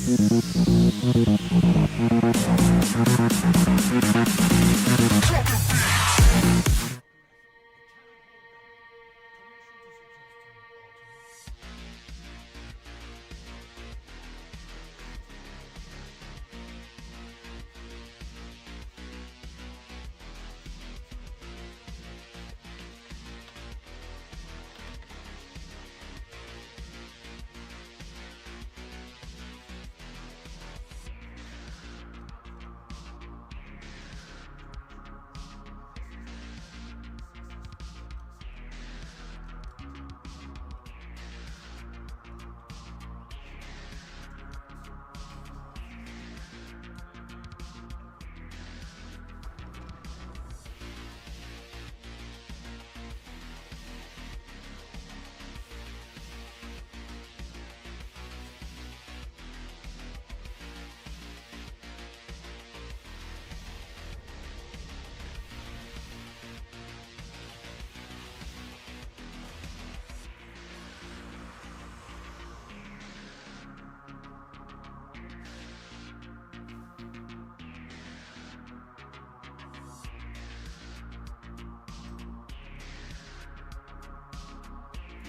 You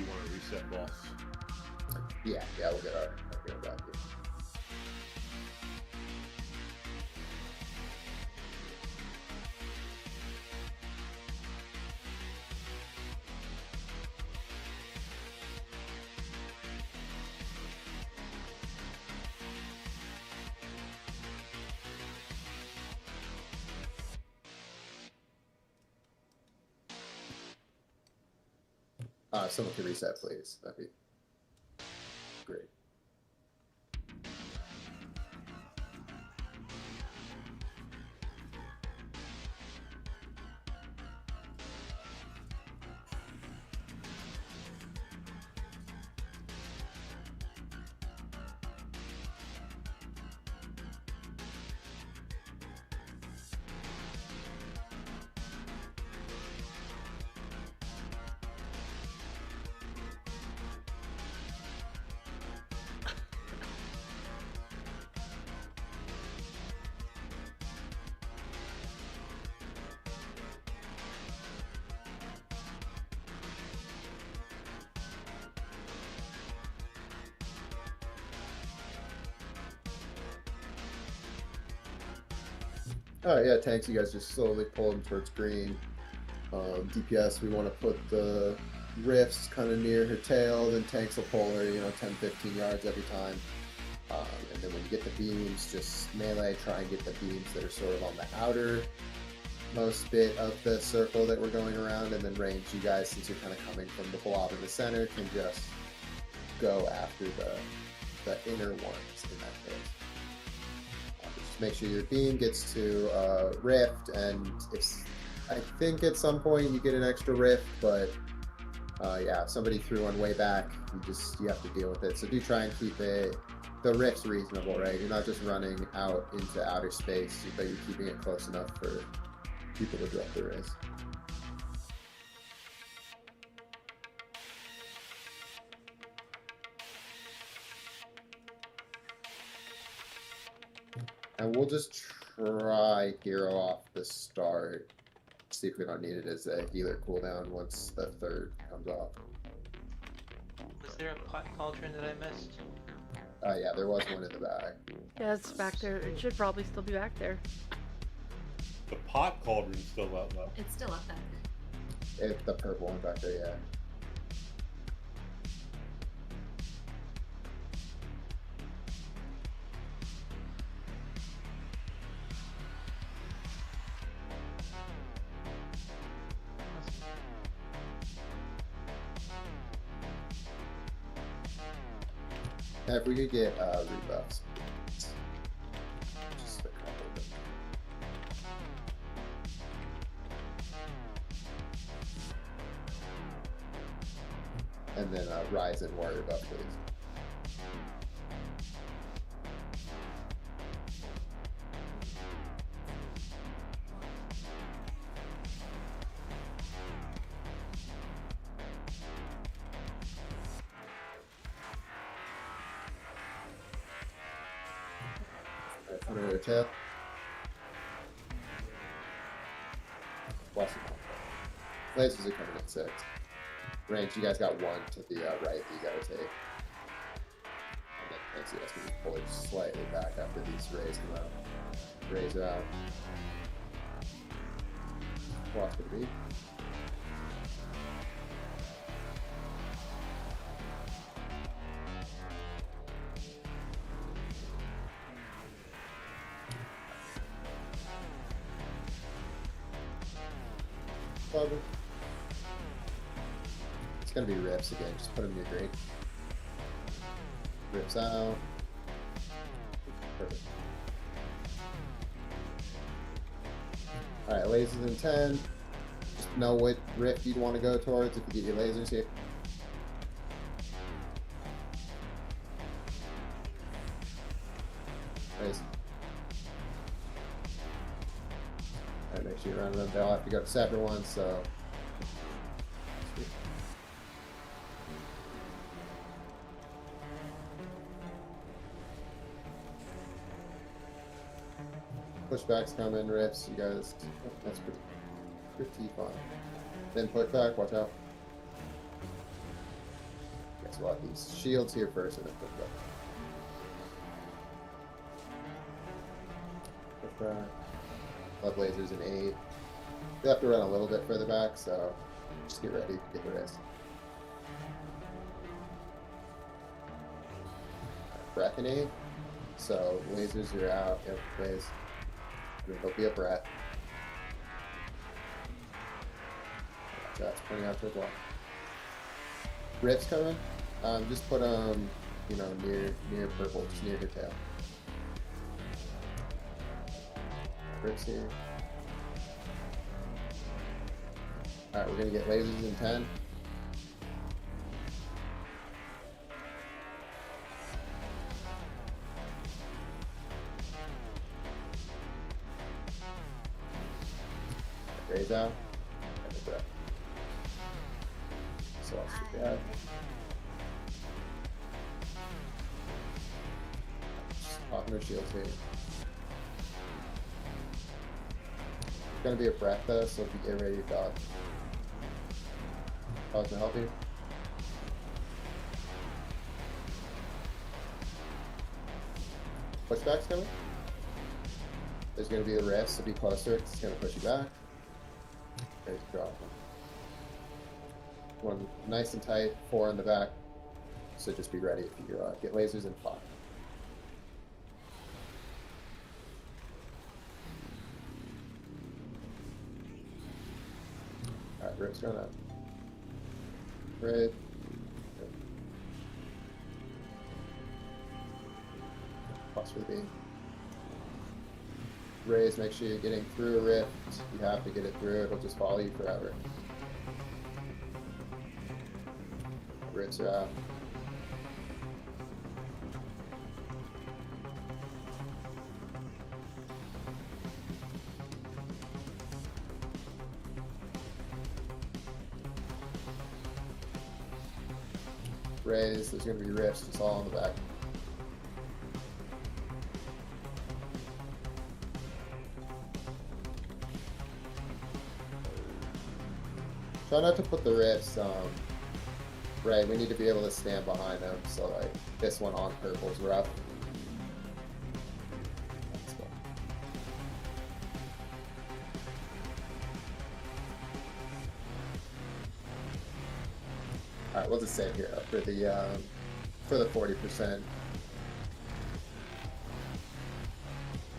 want to reset, boss? Yeah, we'll get our hero back here. Someone can reset, please. That'd be great. Alright, yeah, tanks, you guys just slowly pull them towards green. DPS, we want to put the rifts kind of near her tail, then tanks will pull her, 10-15 yards every time. And then when you get the beams, just melee, try and get the beams that are sort of on the outer most bit of the circle that we're going around, and then range, you guys, since you're kind of coming from the blob in the center, can just go after the inner ones in that case. Make sure your beam gets to rift, and I think at some point you get an extra rift, but yeah, if somebody threw one way back, you have to deal with it. So do try and keep the rift's reasonable, right? You're not just running out into outer space, but you're keeping it close enough for people to drop the race. And we'll just try hero off the start. See if we don't need it as a healer cooldown once the third comes off. Was there a pot cauldron that I missed? Yeah, there was one in the back. Yeah, it's back there. It should probably still be back there. The pot cauldron's still out though. It's still up there. It's the purple one back there, yeah. If we could get rebuffs. Just a couple of them. And then Rise and Warrior buff, please. Under her tail. Watch the lasers are coming at 6. Range, you guys got 1 to the right that you gotta take. And then thanks, you guys can just pull it slightly back after these rays come out. Rays are out. Watch for the beat. Cover. It's gonna be rips again, just put them in your green. Rips out. Perfect. Alright, lasers in 10. Just know what rift you'd want to go towards if you get your lasers here. Nice. Alright, make sure you run them. They'll have to go to separate ones, so. Pushbacks coming, rips, you guys. That's pretty fun. Then pushback, watch out. Guess what? These shields here first and then pushback. Pushback. Love lasers in 8. You'll have to run a little bit further back, so just get ready, get the rest. Breath in 8. So lasers are out, yep, phase. There'll be a breath. That's pointing out to the block. Rips coming. Just put them, you know, near purple, just near her tail. Rips here. All right, we're gonna get lasers in 10. Raise out. And the breath. So I'll shoot that. Just popping her shields here. It's gonna be a breath though, so if you get ready to dodge. Dodge to help you. Pushback's coming. There's gonna be the rest, so be closer. It's gonna push you back. Ready to drop. One nice and tight, 4 in the back. So just be ready if you get lasers in 5. Alright, rip's going up. Red. Plus for the beam. Raise, make sure you're getting through a rift. You have to get it through, it'll just follow you forever. Rifts are out. Raise, there's going to be rifts just all in the back. Try not to put the rifts, right, we need to be able to stand behind them, so like, this one on purple's rough. That's fun. Alright, we'll just save here for the 40%.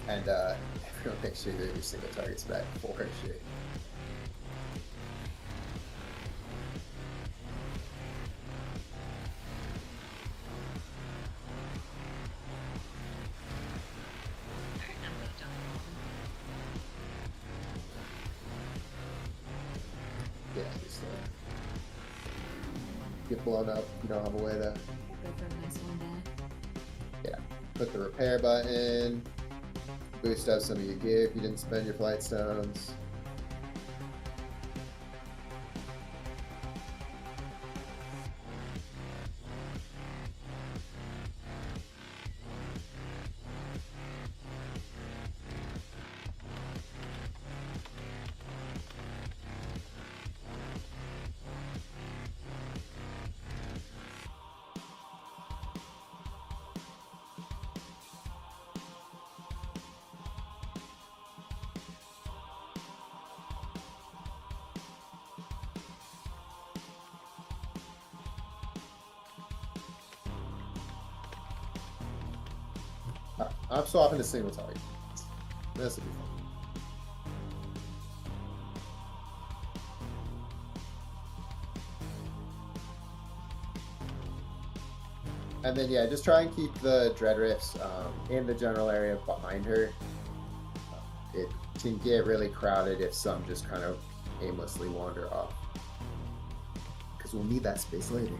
And everyone make sure that your single target's back 4 shit. Yeah, just get blown up. You don't have a way to. Go for a nice one there. Yeah, put the repair button. Boost up some of your gear if you didn't spend your flight stones. I'm swapping to single target. This will be fun. And then yeah, just try and keep the dread rifts in the general area behind her. It can get really crowded if some just kind of aimlessly wander off. Because we'll need that space later.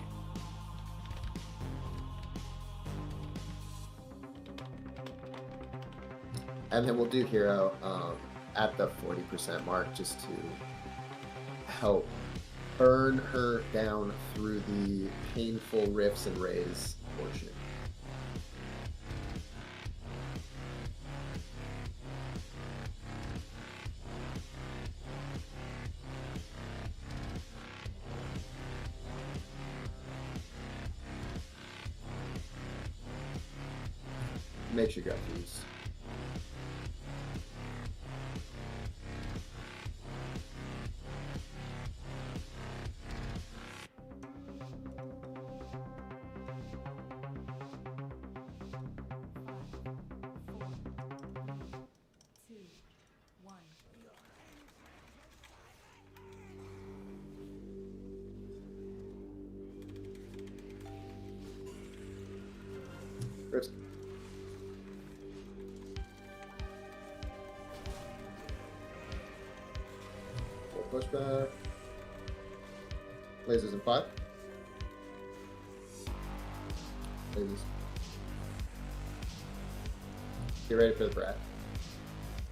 And then we'll do hero at the 40% mark just to help burn her down through the painful rifts and rays portion. Make sure you got these. First. Push back. Lasers in 5. Lasers. Get ready for the breath.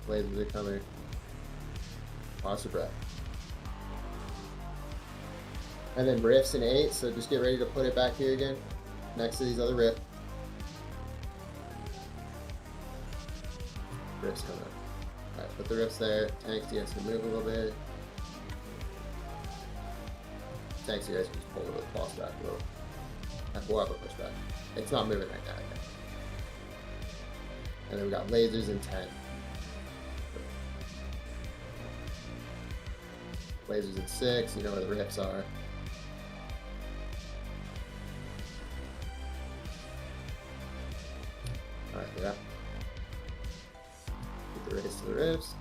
Lasers are coming. Pause the breath. And then rifts in 8, so just get ready to put it back here again, next to these other rifts. Rifts coming up. Alright, put the rifts there. Tanks, you guys can move a little bit. Tanks, you guys can just pull the boss back a little. We'll have a pushback. It's not moving right now yet. And then we got lasers in 10. Lasers in 6, you know where the rifts are. Alright, yeah. Get the race to the rifts.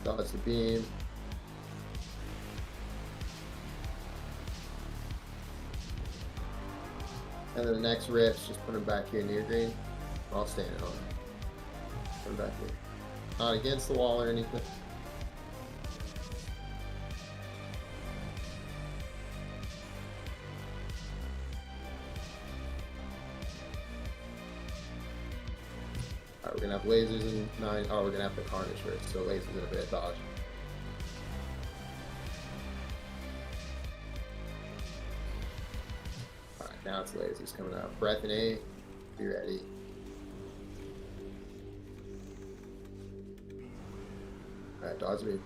Dodge the beam. And then the next rifts, just put them back here near green. I'll stand on it. Put them back here. Not against the wall or anything. Alright, we're gonna have lasers in 9. Oh, we're gonna have the carnage first, so lasers in a bit, dodge. Alright, now it's lasers coming out. Breath in 8. Be ready. Alright, dodge me.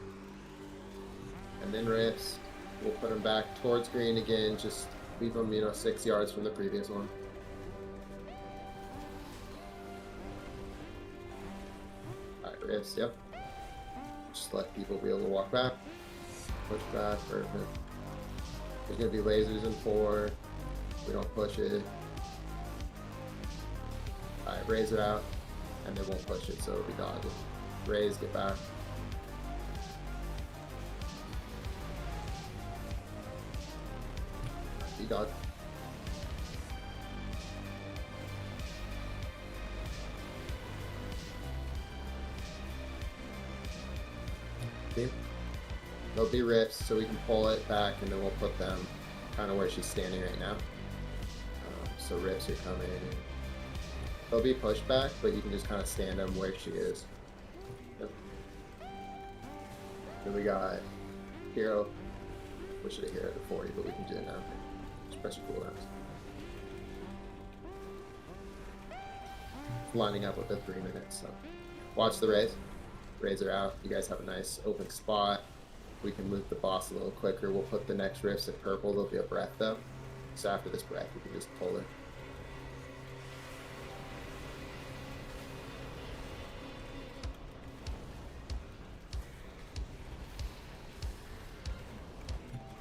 And then rifts. We'll put them back towards green again, just leave them, 6 yards from the previous one. Alright, rifts, yep. Just let people be able to walk back. Push back, perfect. There's gonna be lasers in 4. We don't push it. Alright, raise it out, and then we'll push it, so it'll be dodging. Raise, get back. Be dodge. Okay. There'll be rifts, so we can pull it back, and then we'll put them kind of where she's standing right now. So rifts are coming. They'll be pushed back, but you can just kind of stand them where she is. Yep. Then we got hero. We should have hero at 40, but we can do it now. Just press your cooldowns. It's lining up with the 3 minutes, so watch the raise. Raise her out. You guys have a nice open spot. We can move the boss a little quicker. We'll put the next rifts at purple. There'll be a breath though. So after this breath, we can just pull her.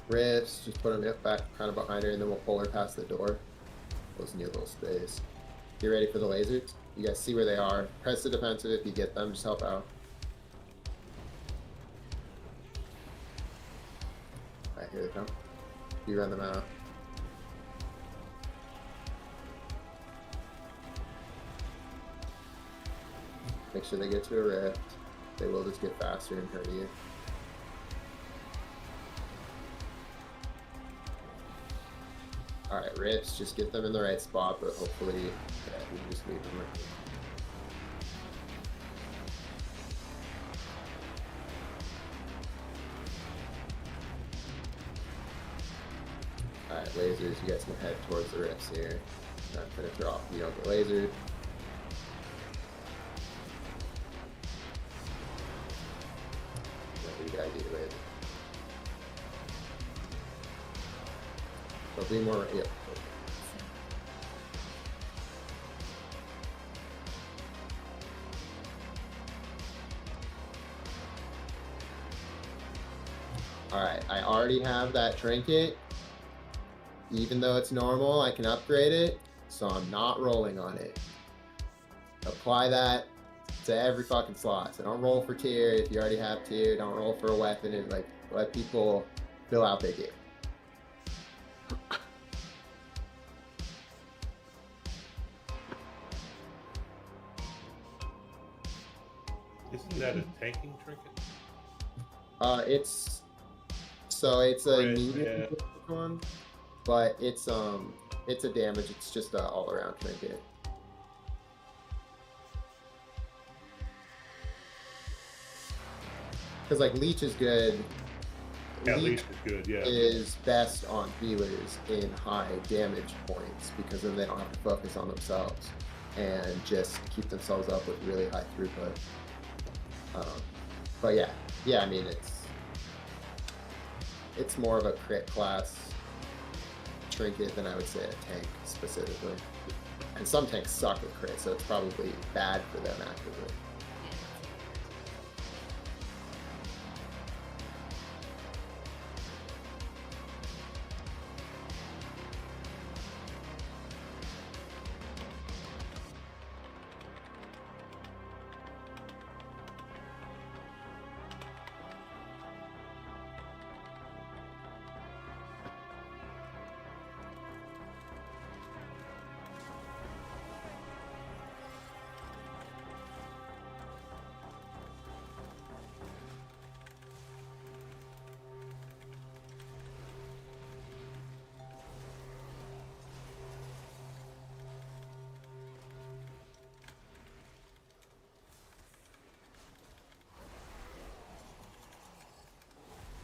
Rifts, just put them back kind of behind her, and then we'll pull her past the door. Close new little space. Get ready for the lasers. You guys see where they are. Press the defensive if you get them. Just help out. Alright, here they come. You run them out. Make sure they get to a rift. They will just get faster and hurt you. Alright, rifts, just get them in the right spot, but hopefully, yeah, we can just leave them right here. Alright, lasers, you guys can head towards the rifts here. Not gonna throw off, you don't get lasered. Whatever you gotta do later. So be more, yep. Alright, I already have that trinket. Even though it's normal, I can upgrade it, so I'm not rolling on it. Apply that to every fucking slot. So don't roll for tier if you already have tier. Don't roll for a weapon, and like let people fill out their gear. Isn't that a tanking trinket? It's a Right, medium yeah. one, but it's a damage. It's just a all around trinket. Because like leech is good. Yeah, Leech leech is good, yeah. is best on healers in high damage points because then they don't have to focus on themselves and just keep themselves up with really high throughput. But yeah, I mean it's more of a crit class trinket than I would say a tank specifically. And some tanks suck at crit, so it's probably bad for them actively.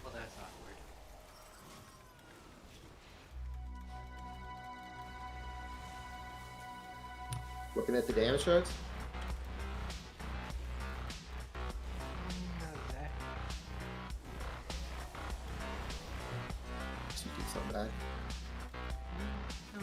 Well, that's awkward. Looking at the damage strokes? Not exactly. Should do something back. No.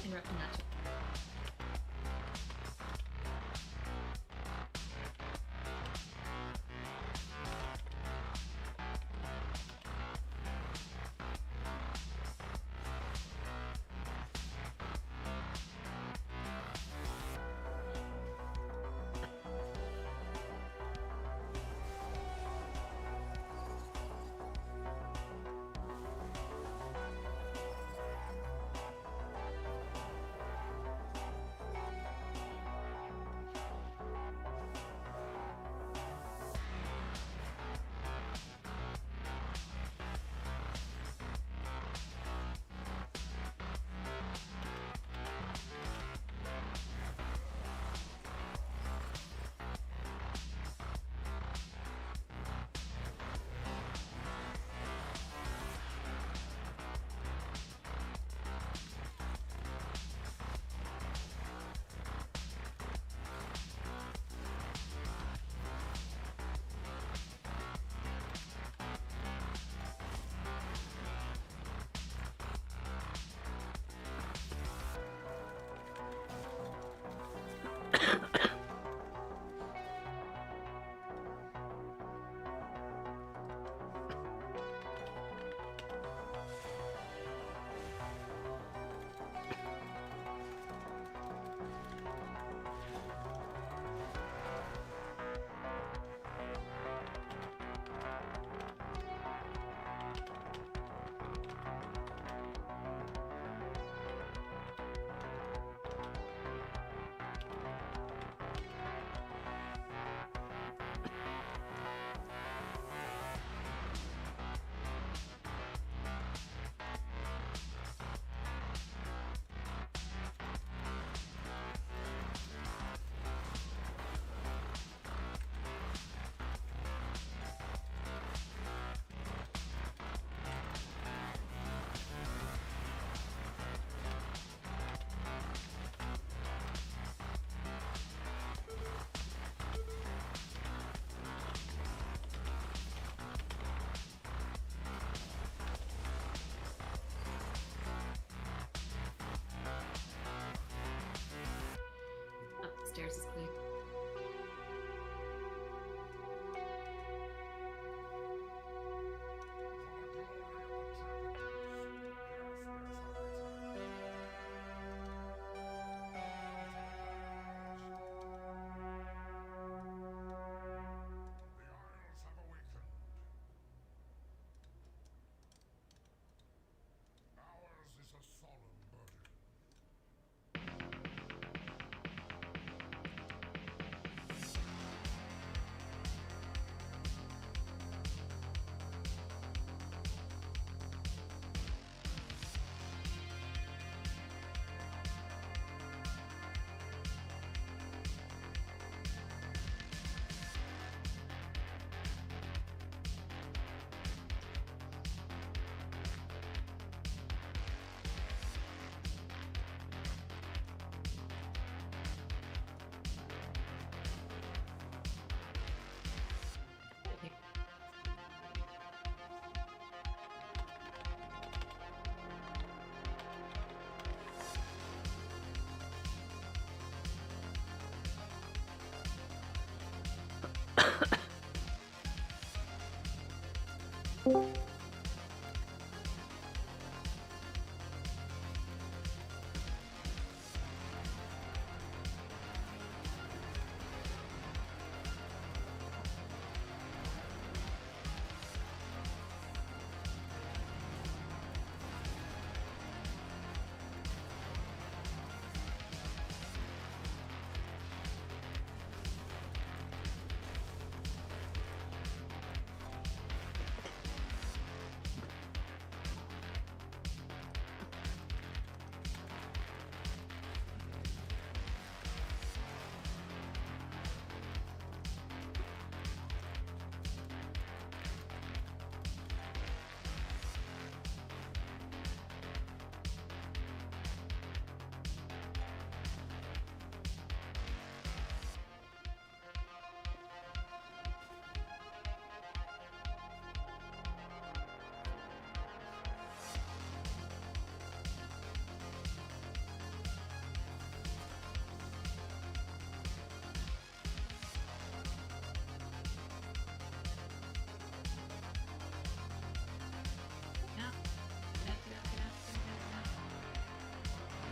Interrupting that.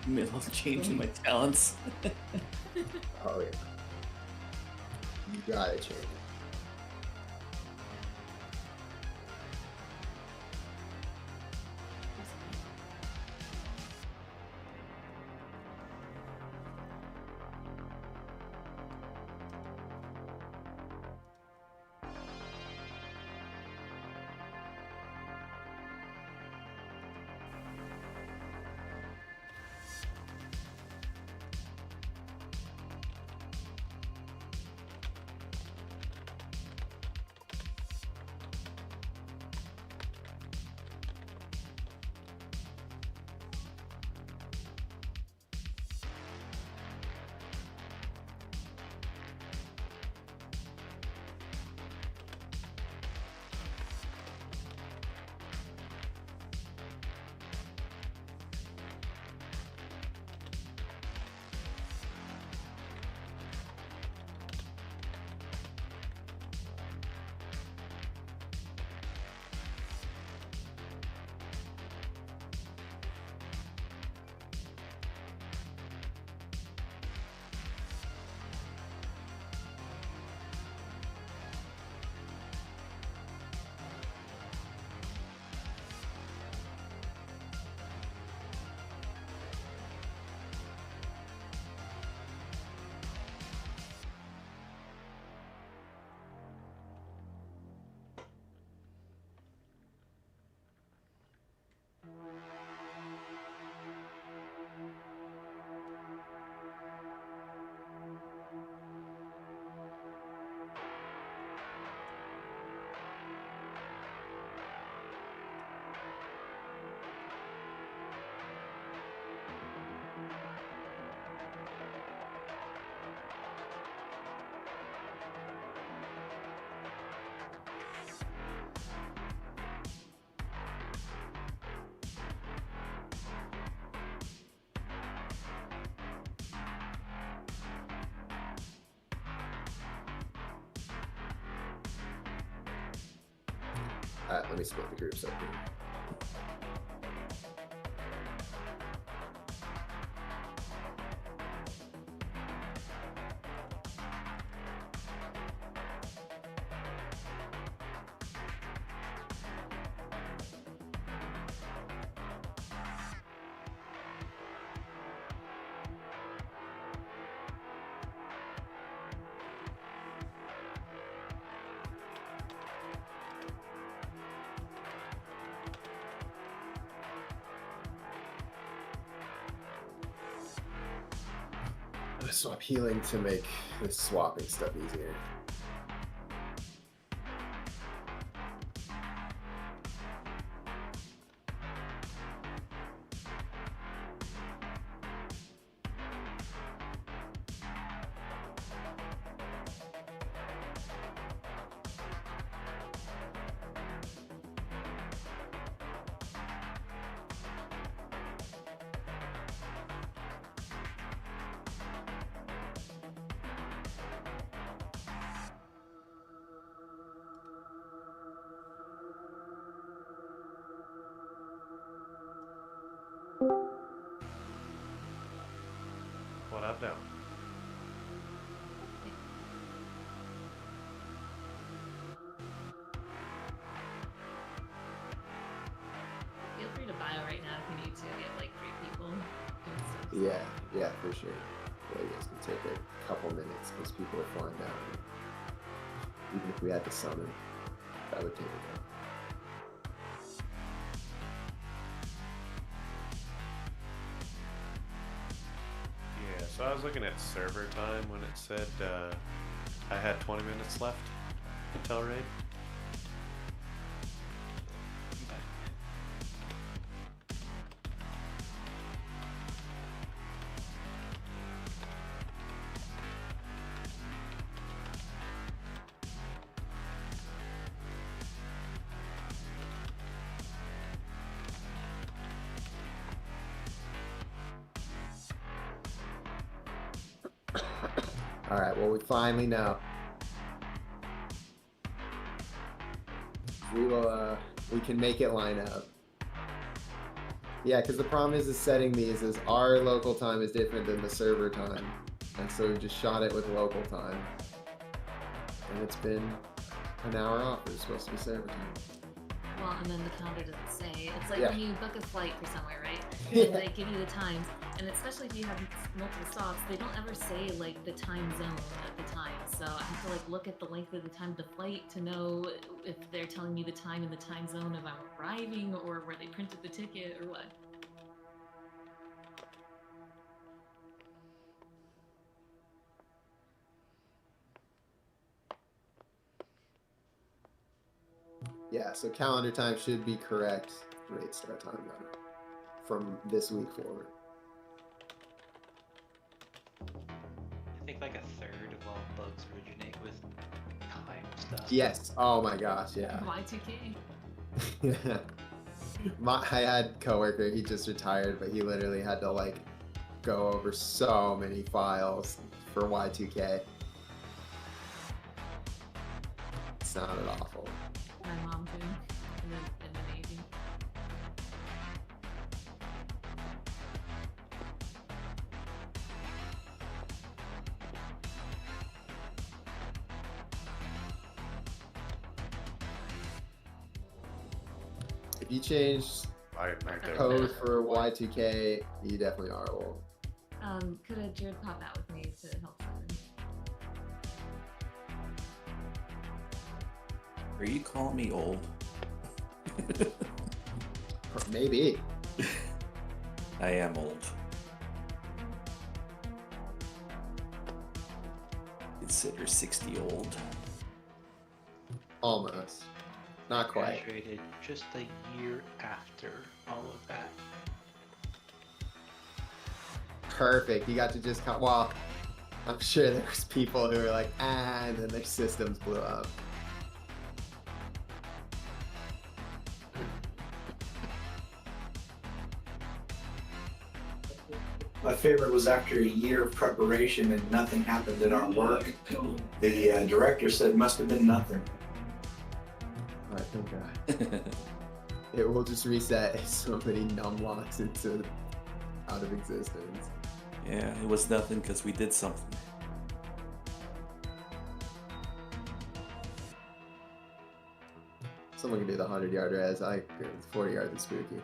Middle of changing my talents. Oh yeah. You gotta change it. Alright, let me split the groups up here. I'm gonna swap healing to make this swapping stuff easier. What up now? Feel free to bio right now if you need to. We have like 3 people doing stuff. Yeah, for sure. Yeah, you guys can take a couple minutes because people are flying down. Even if we had to summon, that would take a couple. Yeah, so I was looking at server time when it said I had 20 minutes left until raid. All right, well, we finally know. We can make it line up. Yeah, because the problem is setting these is our local time is different than the server time. And so we just shot it with local time. And it's been an hour off. It's supposed to be server time. Well, and then the calendar doesn't say. It's like Yeah. when you book a flight for somewhere, right? Yeah. And they give you the times, and especially if you have multiple stops, they don't ever say like the time zone at the time. So I have to like look at the length of the time of the flight to know if they're telling me the time in the time zone of I'm arriving or where they printed the ticket or what. Yeah, so calendar time should be correct. Raid start time then, from this week forward. I think like a third of all bugs originate with time stuff. Yes. Oh my gosh, yeah. Y2K. Yeah. I had a coworker, he just retired, but he literally had to like go over so many files for Y2K. It sounded awful. My mom too. In the Navy. If you change Right there. code for Y2K, you definitely are old. Could a Jared pop out with me to help summon? Are you calling me old? Maybe. I am old. Consider 60 old. Almost. Not quite. Graduated just a year after all of that. Perfect. You got to just come. Well, I'm sure there was people who were like, and then their systems blew up. My favorite was after a year of preparation and nothing happened at our work. The director said, must have been nothing. I think it will just reset so many numlocks into out of existence. Yeah, it was nothing because we did something. Someone can do the 100-yard res. 40 yards is spooky.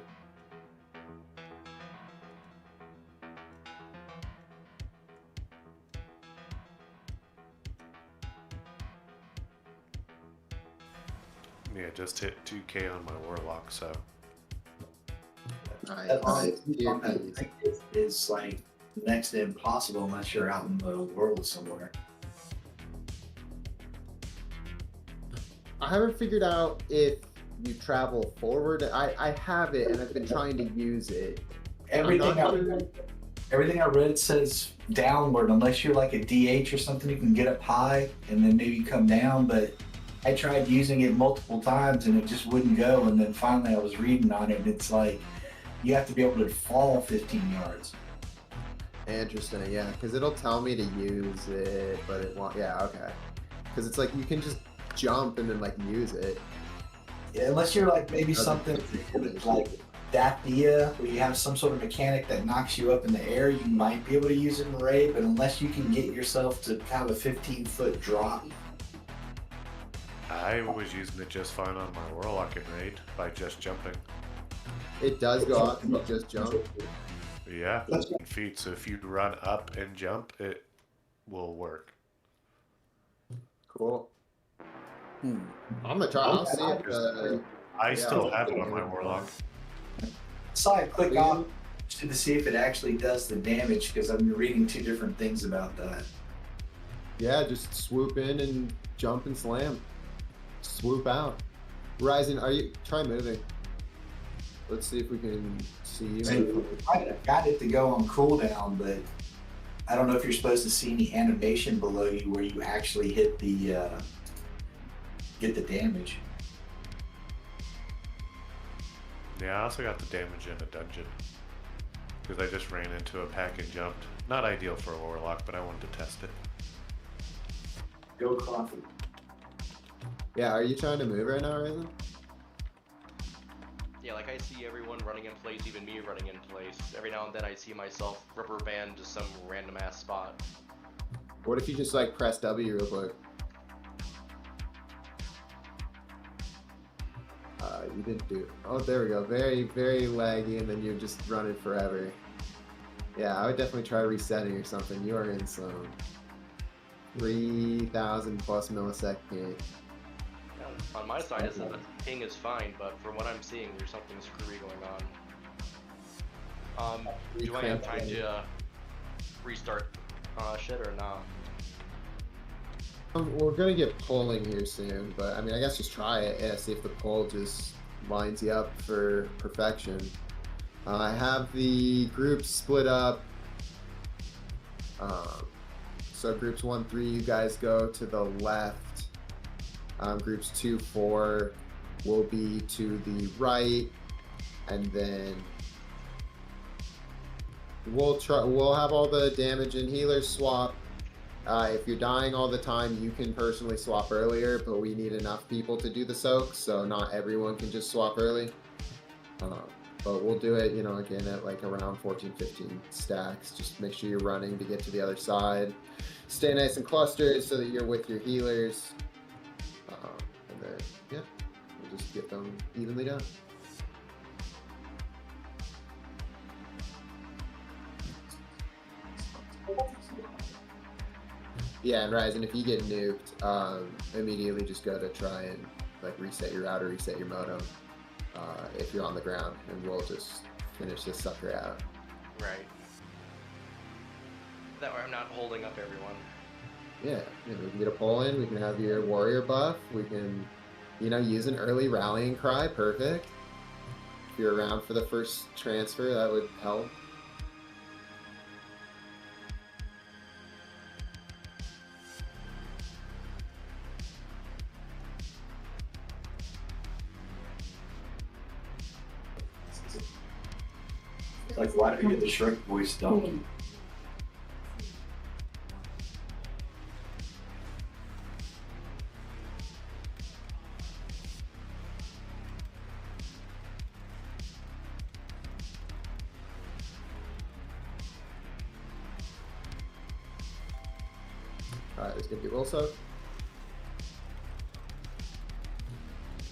Yeah, just hit 2K on my warlock, so Nice. That Nice. Tier I piece. think it's like next to impossible unless you're out in the world somewhere. I haven't figured out if you travel forward. I have it and I've been trying to use it. Everything I read says downward unless you're like a DH or something. You can get up high and then maybe come down, but I tried using it multiple times and it just wouldn't go. And then finally I was reading on it and it's like you have to be able to fall 15 yards. Interesting, yeah, because it'll tell me to use it, but it won't. Yeah, okay. Because it's like you can just jump and then like use it. Yeah, unless you're like maybe Doesn't something fix the like Dathia, where you have some sort of mechanic that knocks you up in the air, you might be able to use it in raid, but unless you can get yourself to kind of a 15-foot drop. I was using it just fine on my Warlock in raid by just jumping. It does go off if you just jump. Yeah, 15 feet. So if you run up and jump, it will work. Cool. Hmm. I'm gonna try. I'll see if. I Yeah, still I'll have it put on it my in. Warlock. So I click on just to see if it actually does the damage, because I'm reading two different things about that. Yeah, just swoop in and jump and slam. Swoop out. Ryzen, are you try moving? Let's see if we can see you. So I got it to go on cooldown, but I don't know if you're supposed to see any animation below you where you actually hit the get the damage. Yeah, I also got the damage in a dungeon. Because I just ran into a pack and jumped. Not ideal for a Warlock, but I wanted to test it. Go coffee. Yeah, are you trying to move right now, Ryzen? Yeah, like I see everyone running in place, even me running in place. Every now and then I see myself rubber band to some random ass spot. What if you just like press W real quick? You didn't do it. Oh, there we go. Very, very laggy, and then you're just running forever. Yeah, I would definitely try resetting or something. You are in some 3,000 plus millisecond ping. Yeah, on my side, it says the ping is fine, but from what I'm seeing, there's something screwy going on. Do I have time to restart shit or not? We're gonna get polling here soon, but I mean, I guess just try it. Yeah, see if the poll just lines you up for perfection. I have the groups split up. So groups 1, 3, you guys go to the left. Groups 2, 4 will be to the right, and then we'll have all the damage and healers swap. If you're dying all the time, you can personally swap earlier, but we need enough people to do the soaks, so not everyone can just swap early. But we'll do it, you know, again at like around 14, 15 stacks. Just make sure you're running to get to the other side. Stay nice and clustered so that you're with your healers. And then, yeah, we'll just get them evenly done. Yeah, and Ryzen, if you get nuked, immediately just go to try and like reset your router, reset your modem if you're on the ground, and we'll just finish this sucker out. Right. That way I'm not holding up everyone. Yeah, we can get a poll in, we can have your warrior buff, we can, you know, use an early rallying cry, perfect. If you're around for the first transfer, that would help. Like, why did we get the Shrek voice done? Alright, there's gonna be Wilso.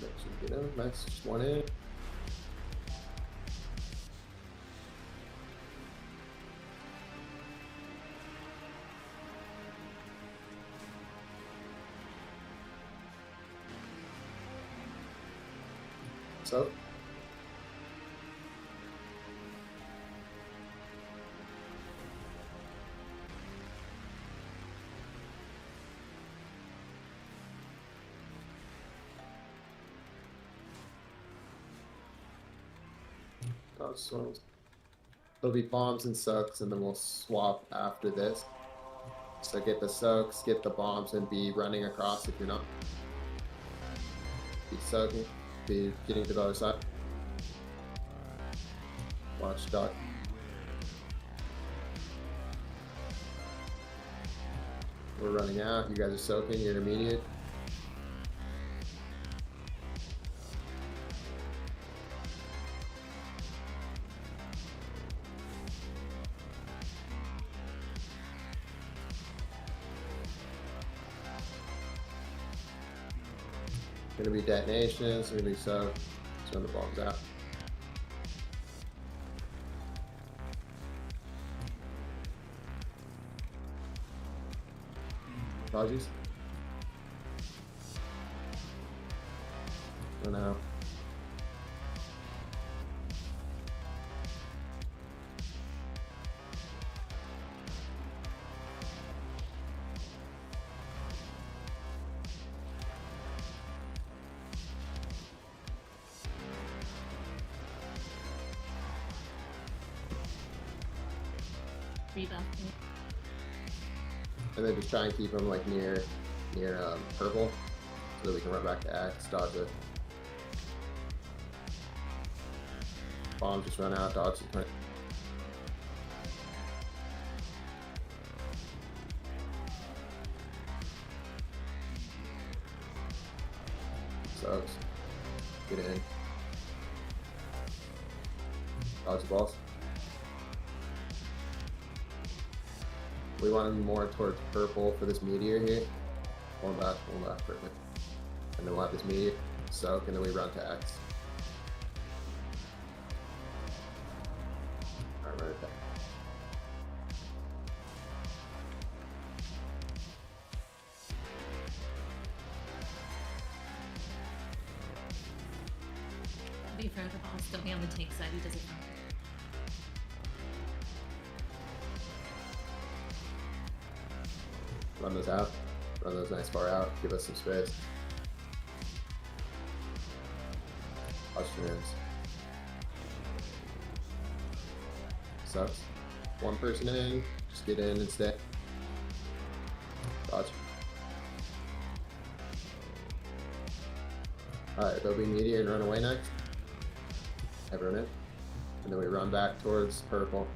Next, you get him. Max, just one in. So. So there'll be bombs and soaks, and then we'll swap after this. So get the soaks, get the bombs, and be running across if you're not. Be soaking, be getting to the other side. Watch duck. We're running out. You guys are soaking. You're intermediate. Gonna be detonations, gonna be so when the bomb's out. Apologies. Oh no. Rebuff. And then just try and keep them like near purple so that we can run back to X, dodge it. Bombs just run out, dodge it. Sucks. Get in. Dodge the balls. We want them more towards purple for this meteor here. One back, perfect. And then we'll have this meteor soak, and then we run to X. Alright, run it back. Be fair, the boss. Don't be on the tank side. He doesn't know. Run those out. Run those nice far out. Give us some space. Watch your hands. Sucks. One person in. Just get in and stay. Dodge. Alright, there'll be meteor and run away next. Everyone in. And then we run back towards purple.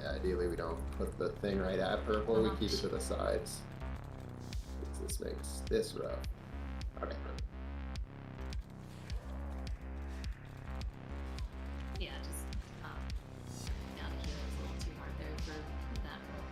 Yeah, ideally we don't put the thing right at purple, we keep it to the sides. This makes this rough. Okay. Yeah, just down here is a little too hard there for that roll.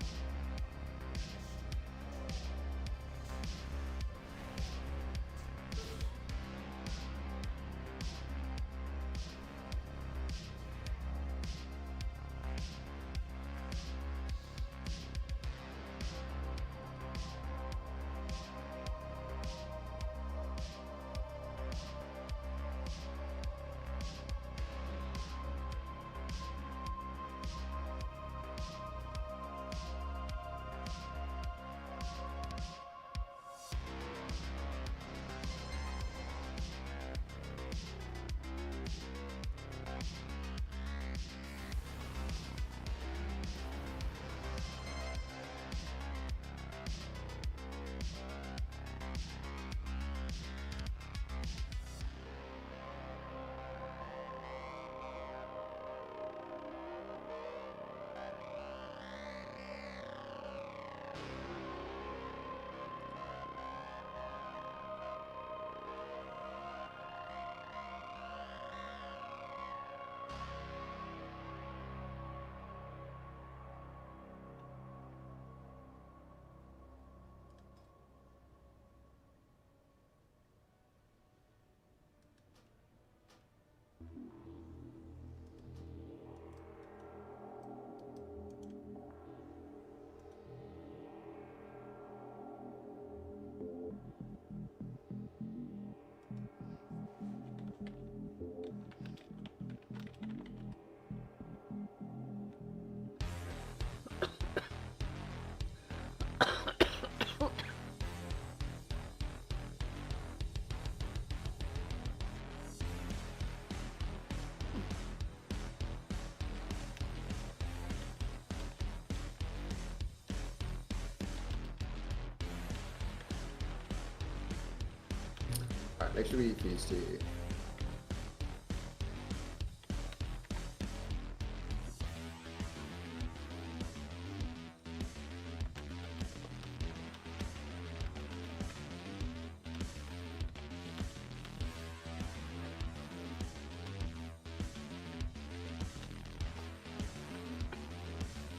Alright, make sure we eat these two. You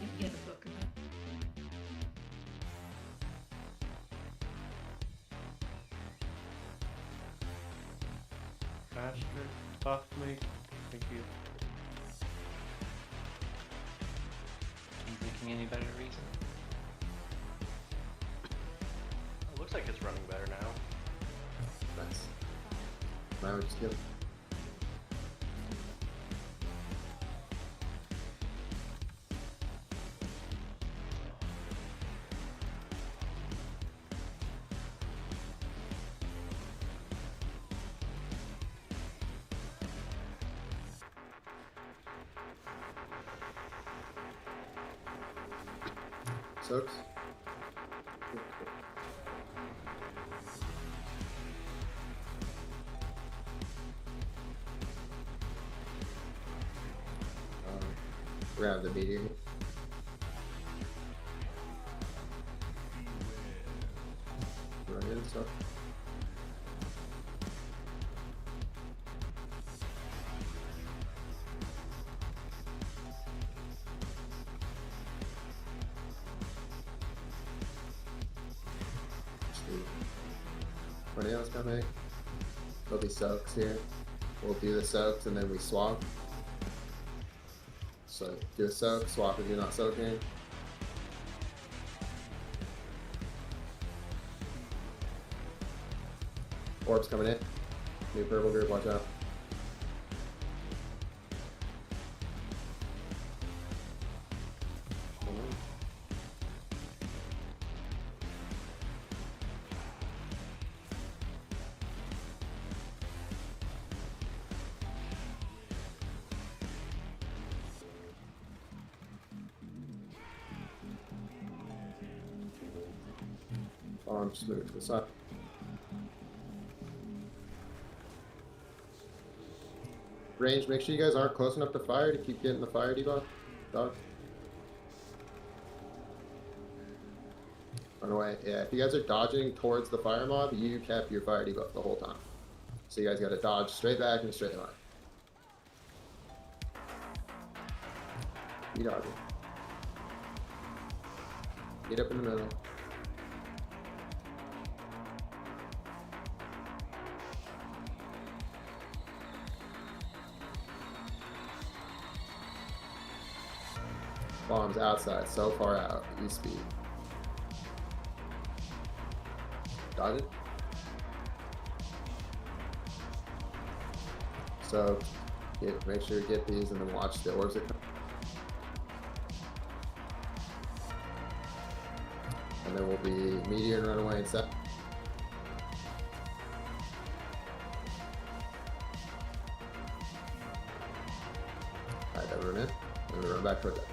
can get a book of it. Master, talk to me. Thank you. You thinking any better reason? It looks like it's running better now. Nice. Now we just get. Soaks. Grab the meteor. Run in stuff. Tornado's coming. There'll be soaks here. We'll do the soaks and then we swap. So do a soak, swap if you're not soaking. Orbs coming in. New purple group, watch out. Just move it to the side. Range, make sure you guys aren't close enough to fire to keep getting the fire debuff. Dog. Run away. Yeah, if you guys are dodging towards the fire mob, you kept your fire debuff the whole time. So you guys gotta dodge straight back in a straight line. You dodging. Get up in the middle. Bombs outside, so far out. Use speed. Dodge it. So, make sure you get these and then watch the orbs that come. And then we'll be meteor and run away and set. Alright, that run in. And we run back toward that.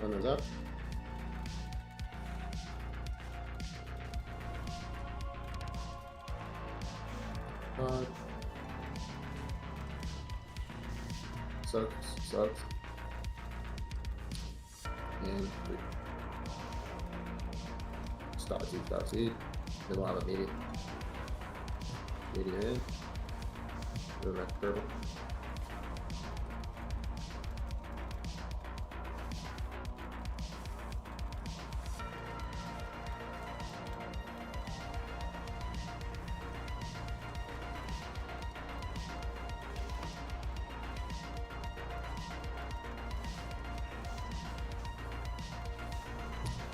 Run those up. Soaks. And stop seed. Then we'll have a meteor. Meteor in. Go back to purple.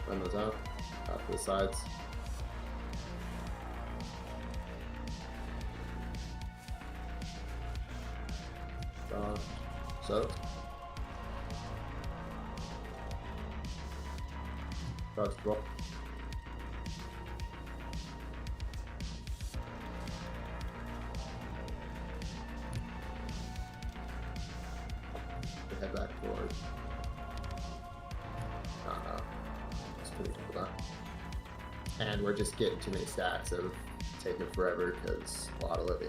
Run those out to the sides. Soaked. Dodge the ball. Head back towards. And we're just getting too many stacks of taking forever because a lot of living.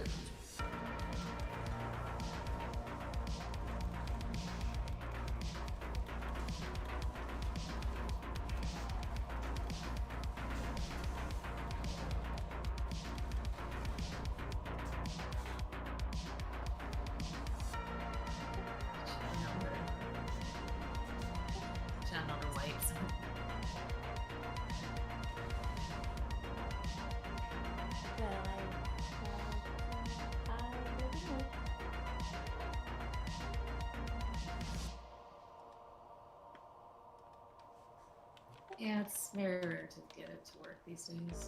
Yeah, it's very rare to get it to work these days.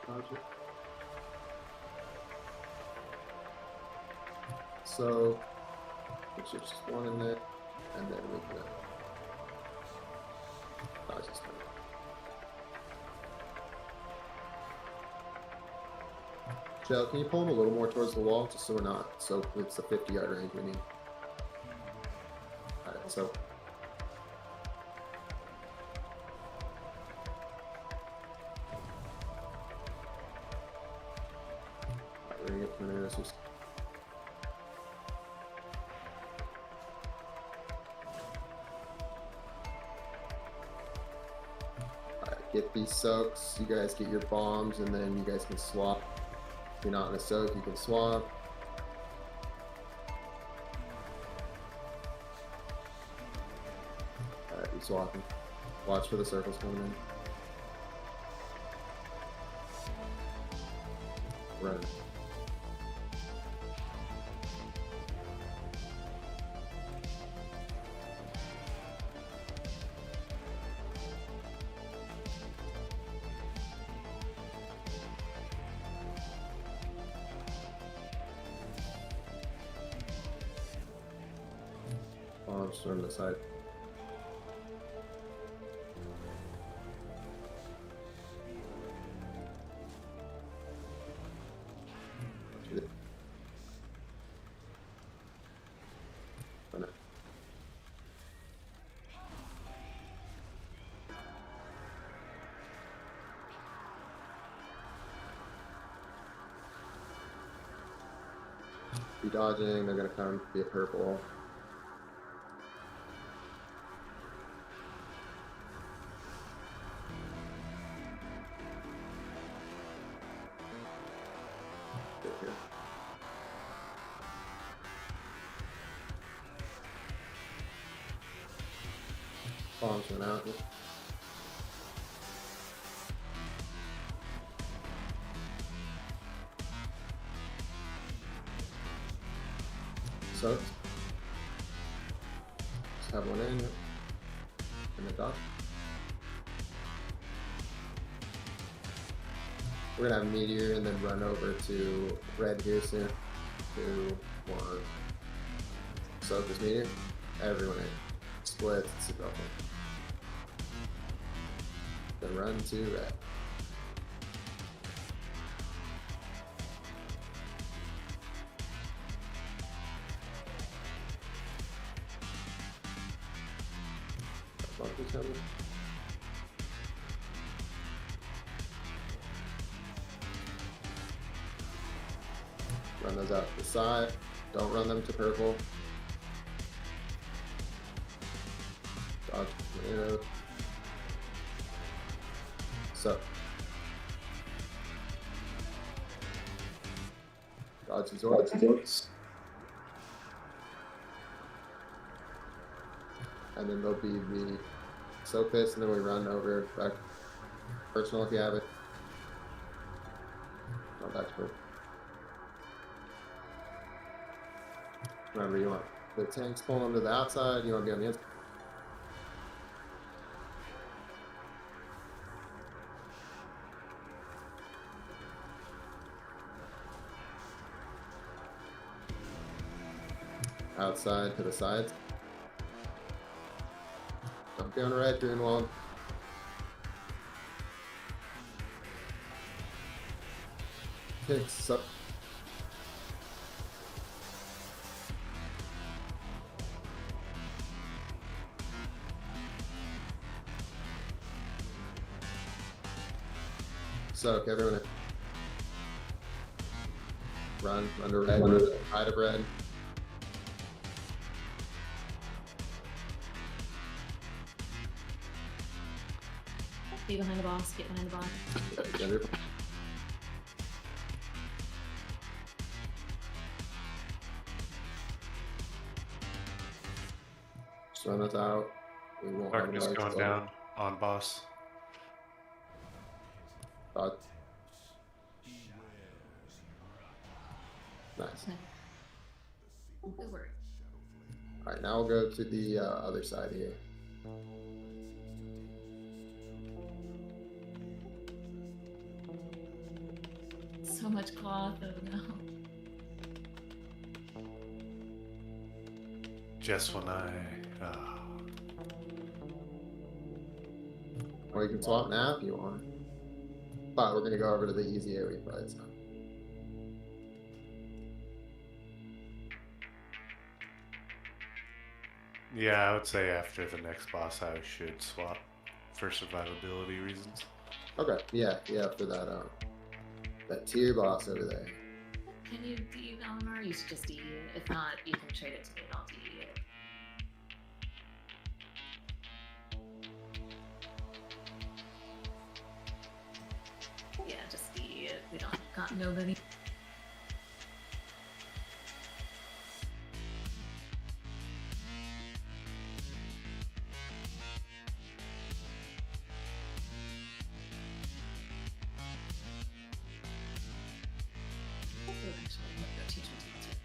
Gotcha. So, there's just one in there, and then we can. Just Shell, can you pull him a little more towards the wall, just so we're not, so it's a 50-yard range we need. Alright, so. Alright, we're gonna get from there. Alright, get these soaks, you guys get your bombs, and then you guys can swap. If you're not in a soak, you can swap. Alright, we swapping. Watch for the circles coming in. Run. Oh, just on the side. Be dodging, they're gonna come be a purple. Here. Bombs went out. So, just have one in the dock. We're gonna have meteor and then run over to red here soon. 2, 1. Soak this meteor. Everyone in. Split. Super helpful. Then run to red. Monkey's coming. Run those out to the side. Don't run them to purple. Dodge tornado. So. Dodge his orbs. And then there'll be the soak this, and then we run over back. Personal if you have it. Not back to purple. Remember, you want the tanks pulling them to the outside, you want to be on the inside. Outside to the sides. Jump down red, green wall. Kicks up. Soak everyone in. Run under red, hide of red. Be behind the boss, get behind the boss. Gender. Just run us out. We won't have Darkness lights, going so- down on boss. Nice. Good work. Alright, now we'll go to the other side here. So much cloth, oh no. Just when I. Or you can swap now if you want. But we're gonna go over to the easy AoE fight, so. Yeah, I would say after the next boss, I should swap for survivability reasons. Okay, yeah, for that tier boss over there. Can you DE Valinor? You should just DE it. If not, you can trade it to me and I'll DE it. Yeah, just DE it. We don't got nobody. Ooh, actually, I'm gonna go teach him to do it.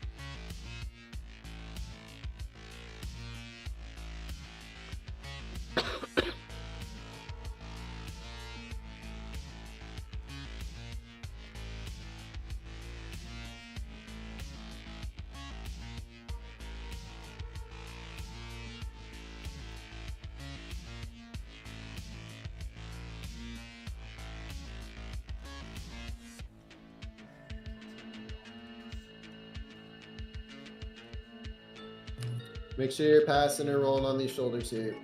Make sure you're passing or rolling on these shoulders here.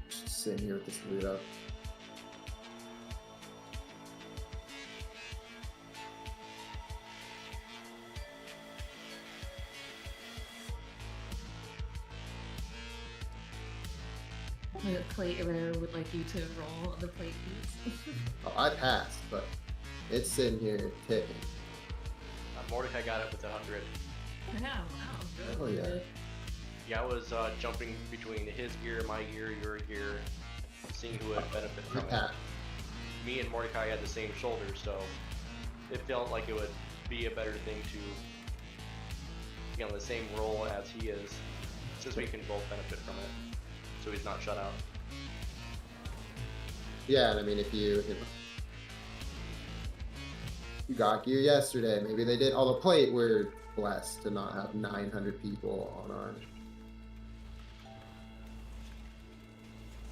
Just sitting here with this loot up. The plate rare would like you to roll the plate piece. Oh, I passed, but it's sitting here ticking. Mordecai got it with 100. Yeah, wow, good. Oh, yeah. Good. Yeah, I was jumping between his gear, my gear, your gear, seeing who would benefit from it. Pat. Me and Mordecai had the same shoulder, so it felt like it would be a better thing to be on the same role as he is, since we can both benefit from it. So he's not shut out. Yeah, and I mean, if you got gear yesterday, maybe they did. Although plate, we're blessed to not have 900 people on our.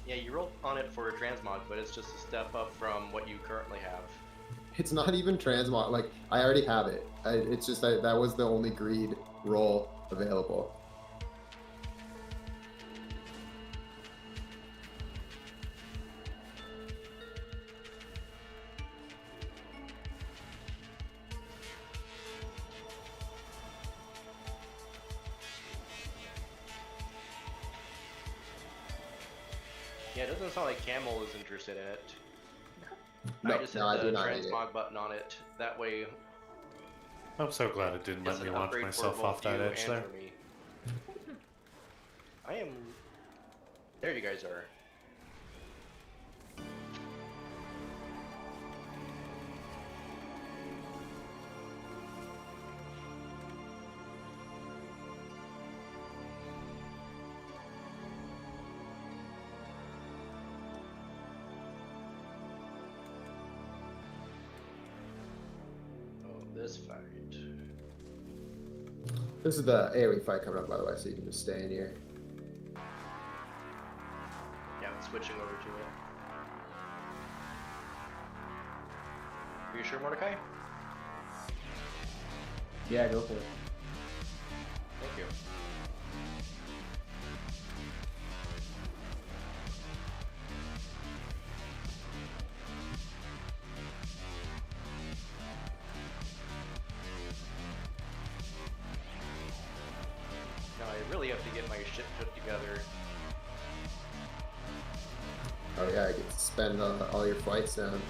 Yeah, you rolled on it for a transmog, but it's just a step up from what you currently have. It's not even transmog. Like, I already have it. It's just that was the only greed roll available. Yeah, it doesn't sound like Camel is interested in it. No, I just hit no, I the do not need it. transmog button on it. That way, I'm so glad it didn't it's let me an launch upgrade myself for both off that you edge and there. for me. I am. There you guys are. Oh, this fight. This is the AoE fight coming up, by the way, so you can just stay in here. Yeah, I'm switching over to it. Are you sure, Mordecai? Yeah, go for it. Thank you. Now I really have to get my shit put together. Oh yeah, I get to spend all your flights down.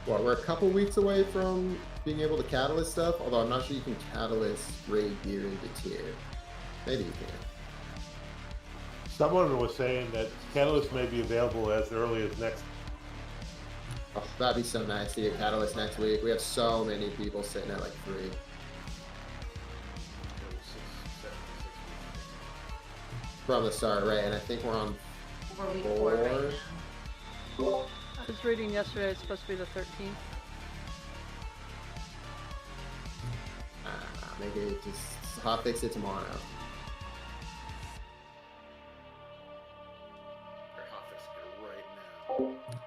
Well, we're a couple weeks away from being able to catalyst stuff, although I'm not sure you can catalyst raid gear into tier. Maybe you can. Someone was saying that Catalyst may be available as early as next. Oh, that'd be so nice to get catalyst next week. We have so many people sitting at like 3. From the start, right? And I think we're on 4 week 4. 4 right now. I was reading yesterday, it's supposed to be the 13th. Maybe just hotfix it tomorrow.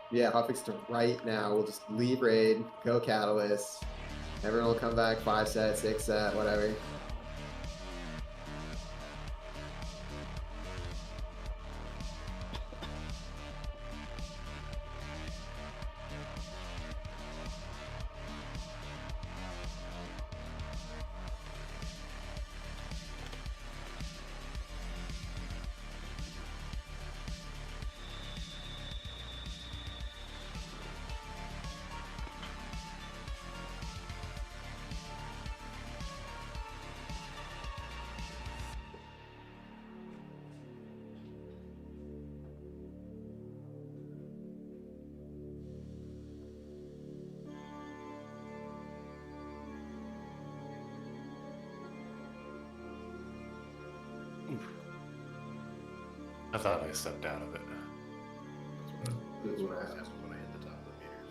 Yeah, hotfix it right now. We'll just leave raid, go catalyst. Everyone will come back 5 set, 6 set, whatever. I thought I stepped out of it. That's what I have. when I hit the top of the meters.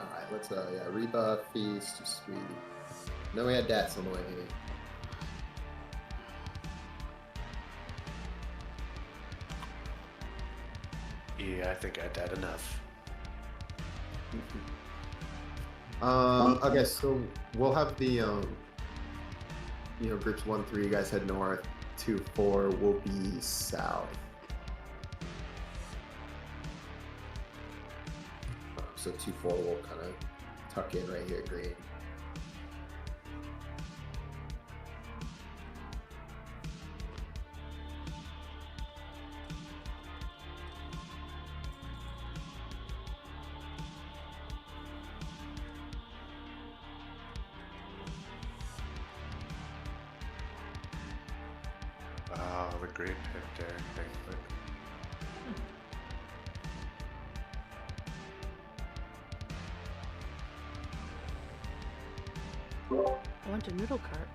Alright, let's rebuff, feast, sweet. Then we had that some way. Yeah, I think I'd had enough. Okay, so we'll have the groups 1-3, you guys head north, 2-4 will be south. So 2-4 will kind of tuck in right here, green. Oh, the great pit there. Thankfully. I want a noodle cart.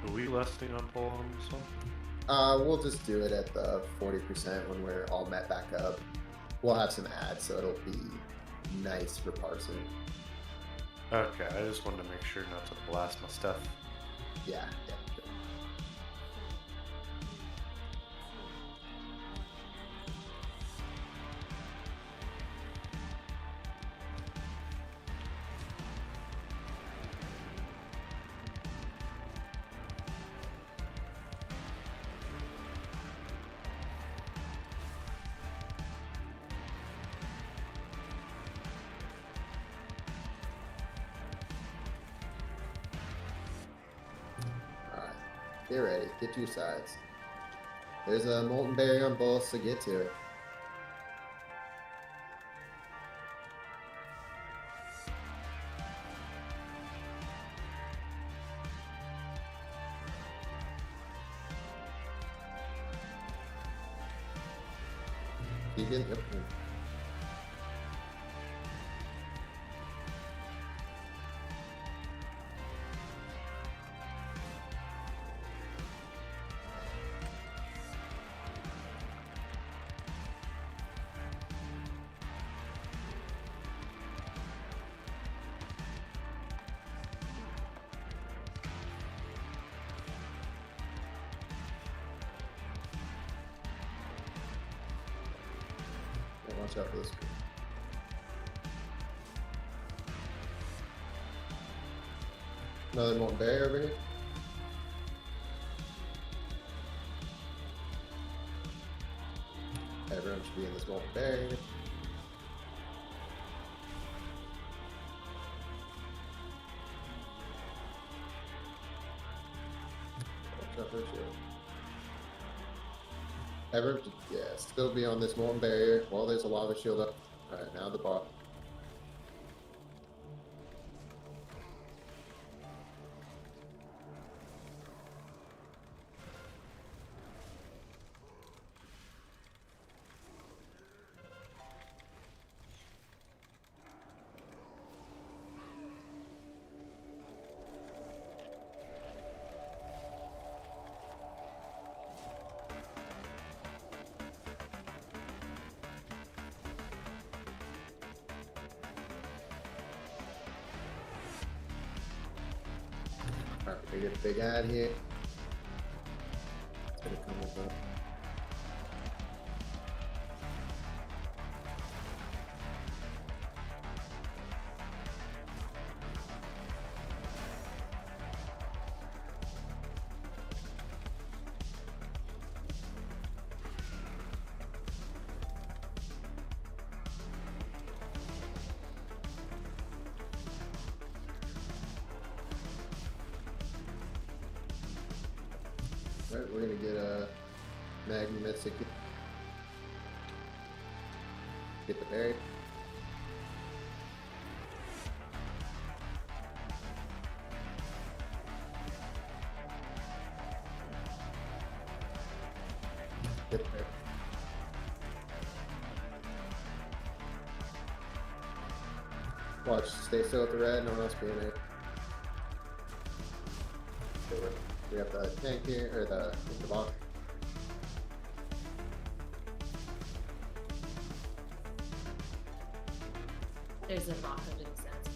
Are we lusting on pole on this one? We'll just do it at the 40% when we're all met back up. We'll have some ads, so it'll be nice for parsing. Okay, I just wanted to make sure not to blast my stuff. Yeah. Get ready. Get to your sides. There's a molten berry on both, so get to it. You get yep. Watch out for this. Another molten berry over here. Everyone should be in this molten berry. Watch out for the shield. Ever, yeah, still be on this molten barrier. Well, there's a lava shield up. Alright, now the bot. Alright, we get a big ad here. It's gonna come with that. Alright, we're gonna get a magnetic. Get the berry. Get the berry. Watch, stay still with the red, no one else being it. We got the tank here, or the box. There's a rock under the sands.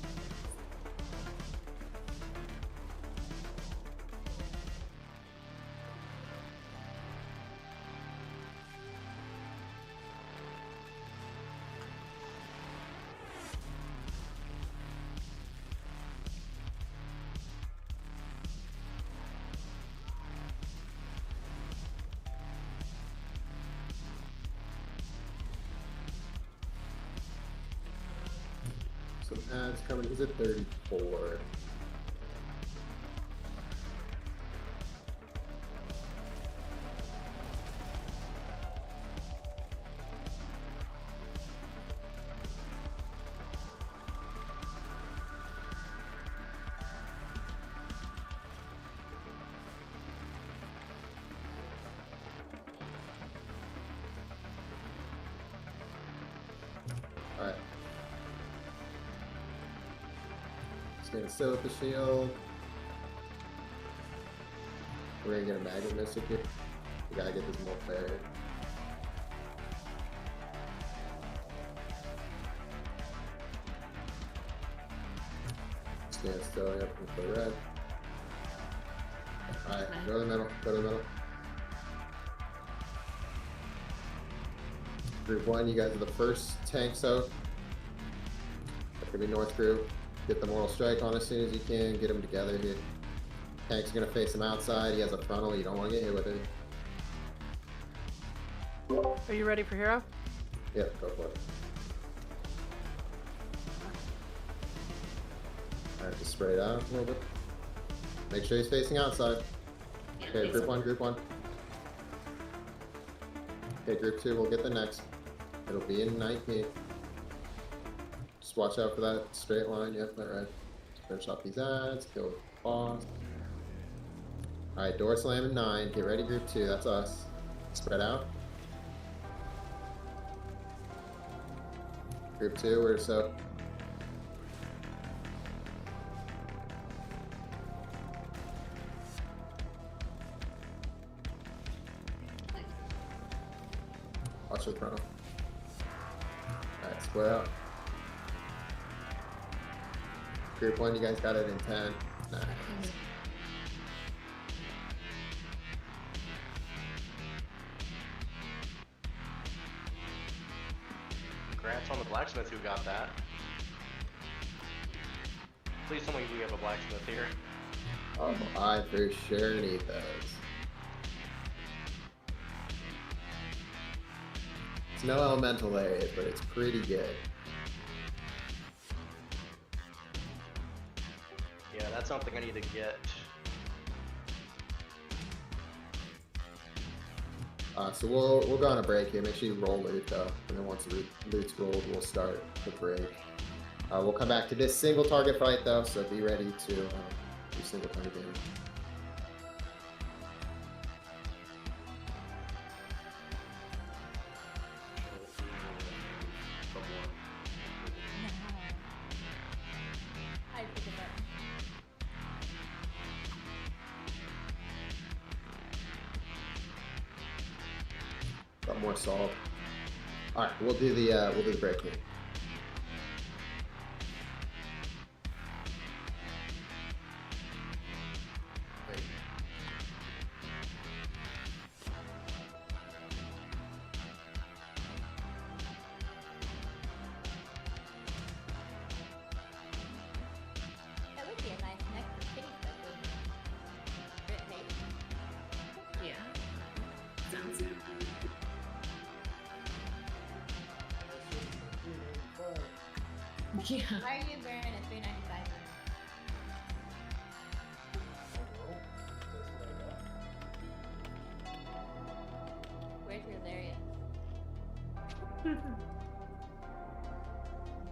So ads coming. He's at 34. All right. Gonna set up the shield. We're gonna get a magnet mystic here. We gotta get this more fair. Stand still, yep, with the red. Alright, go to the middle, go to the middle. Group 1, you guys are the first tanks out. That's gonna be North group. Get the Mortal Strike on as soon as you can, get them together here. Tank's gonna face him outside, he has a frontal, you don't want to get hit with it. Are you ready for hero? Yep, go for it. Alright, just spray it out a little bit. Make sure he's facing outside. Yeah, Okay, face group up. 1, group 1. Okay, group 2, we'll get the next. It'll be in 19. Just watch out for that straight line, yep, that right. Finish off these ads, kill the boss. Alright, door slam in 9. Get ready, group 2, that's us. Spread out. Group 2, we're so. Watch the frontal. Alright, split out. Group 1, you guys got it in 10. Nice. Congrats on the blacksmith who got that. Please tell me we have a blacksmith here. Oh, I for sure need those. It's no elemental aid, but it's pretty good. Yeah, that's something I need to get. So we'll go on a break here. Make sure you roll loot though, and then once the loot's rolled, we'll start the break. We'll come back to this single target fight though, so be ready to do single target damage. I pick it up. Got more salt. All right, we'll do the break here. That would be a nice neck for kitty stuff, wouldn't it? Hey, Yeah. Sounds good. Yeah. why are you wearing a $3.95? Where's your lariat?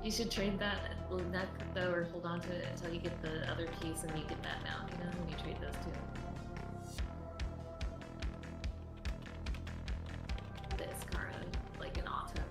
You should trade that though, or hold on to it until you get the other piece and you get that mount, you know, when you trade those two. This Kara, like an auto.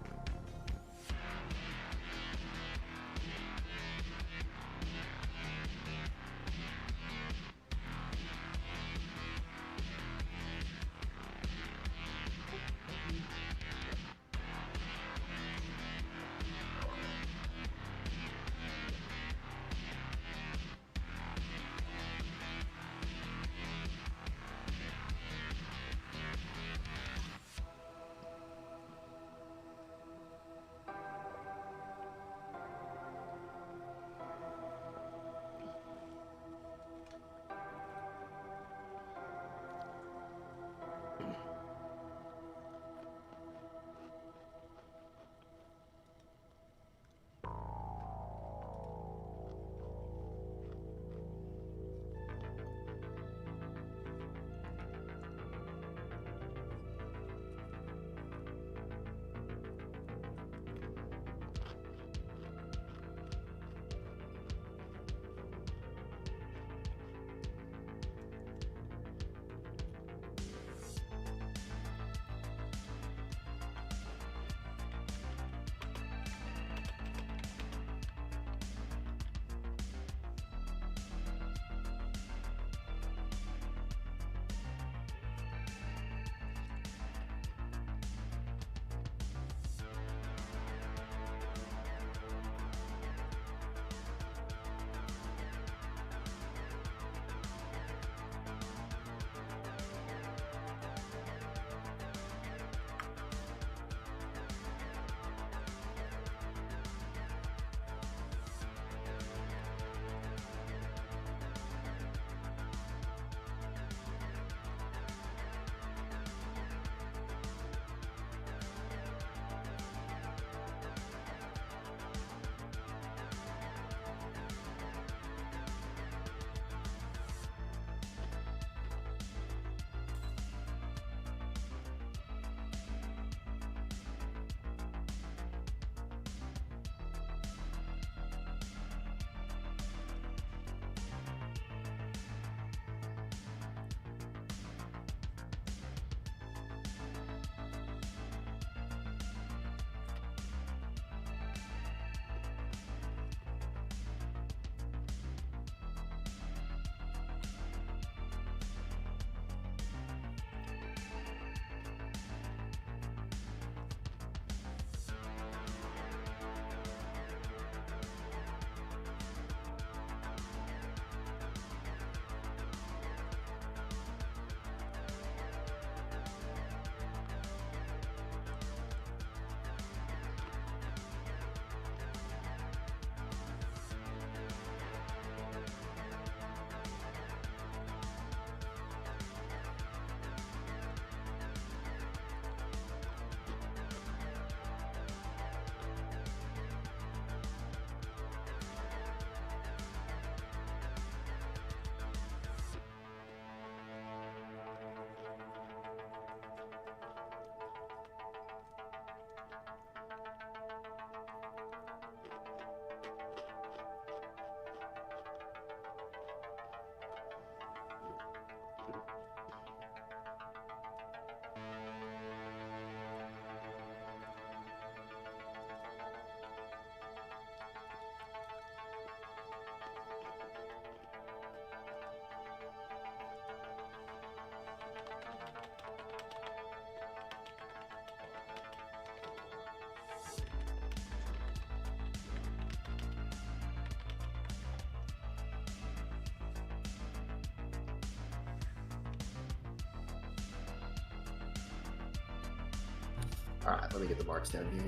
Alright, let me get the marks down here.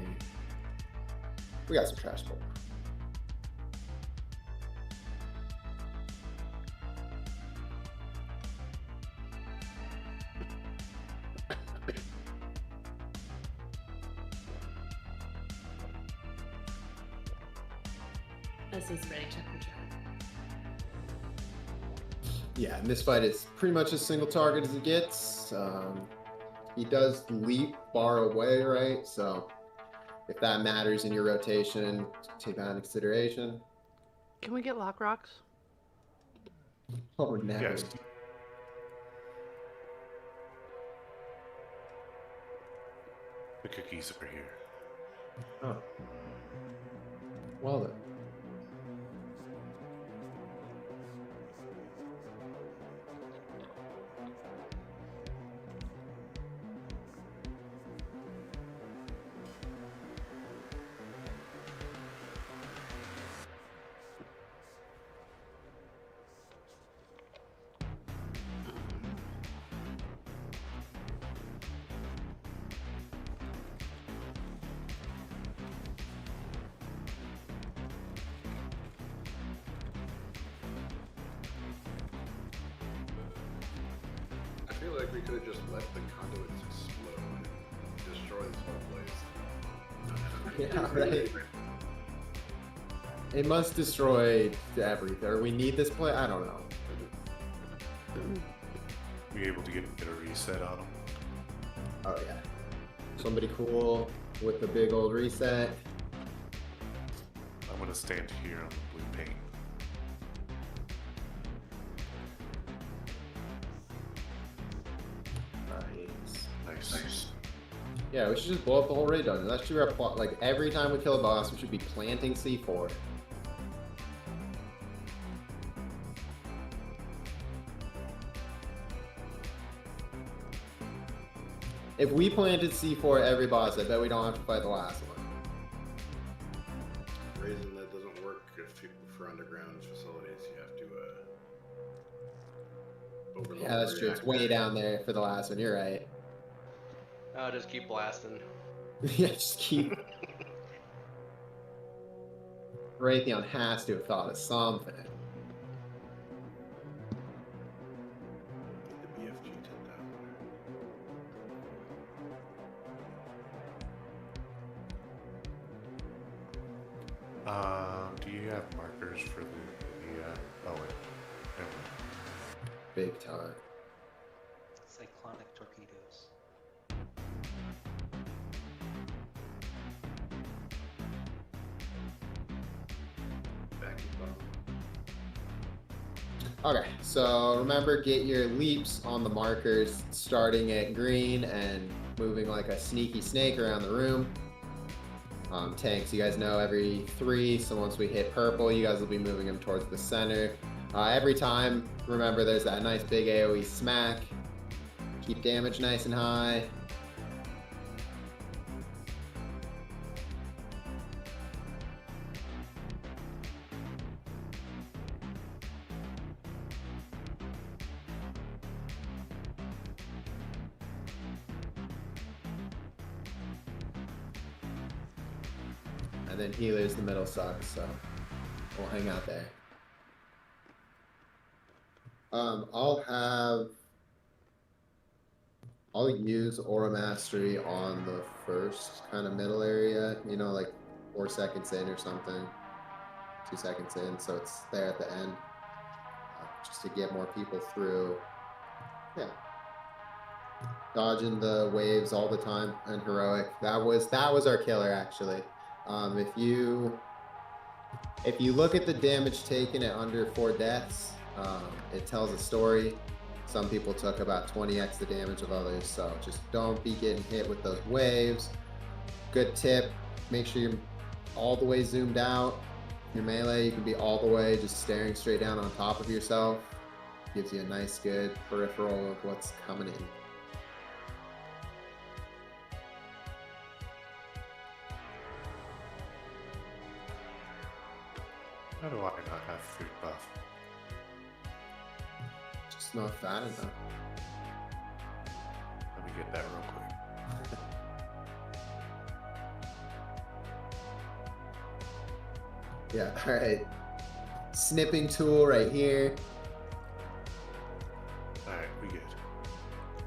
We got some trash pull. This is ready check for chat. Yeah, and this fight is pretty much as single target as it gets. He does leap far away, right? So if that matters in your rotation, take that into consideration. Can we get lock rocks? Oh, never. Yes. The cookies are here. Oh. Well then. I feel like we could have just let the conduits explode and destroy this whole place. Yeah, right. It must destroy everything. Or we need this play? I don't know. Be able to get a reset on them. Oh yeah. Somebody cool with the big old reset. I'm gonna stand here on the blue paint. Nice. Yeah, we should just blow up the whole raid dungeon. That should be our plot. Like every time we kill a boss, we should be planting C4. If we planted C4 at every boss, I bet we don't have to fight the last one. The reason that doesn't work if people for underground facilities, you have to overload. Yeah, that's true. It's way down there for the last one. You're right. I'll just keep blasting. Yeah, just keep. Raytheon has to have thought of something. The BFG 10,000. Do you have markers for the oh wait. Never mind. Big time. Cyclonic torpedoes. Okay, so remember, get your leaps on the markers starting at green and moving like a sneaky snake around the room. Tanks, you guys know every 3, so once we hit purple, you guys will be moving them towards the center. Every time, remember there's that nice big AoE smack. Keep damage nice and high. And then healers, the middle sucks, so we'll hang out there. I'll use Aura Mastery on the first kind of middle area, you know, like 4 seconds in or something, 2 seconds in, so it's there at the end, just to get more people through. Yeah. Dodging the waves all the time and heroic. That was our killer, actually. If you look at the damage taken at under 4 deaths, it tells a story. Some people took about 20x the damage of others, so just don't be getting hit with those waves. Good tip, make sure you're all the way zoomed out. Your melee, you can be all the way just staring straight down on top of yourself. Gives you a nice, good peripheral of what's coming in. How do I not have food buff? Just not fat enough. Let me get that real quick. Yeah, alright. Snipping tool right here. Alright, we good.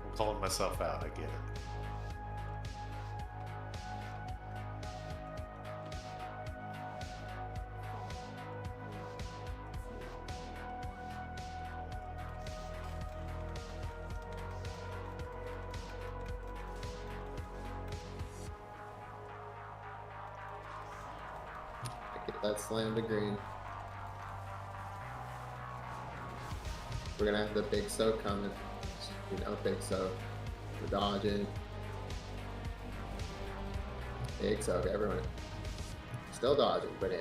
I'm calling myself out, I get it. Get that slam to green. We're gonna have the big soak coming. You know, big soak. We're dodging. Big soak, everyone. Still dodging, but in.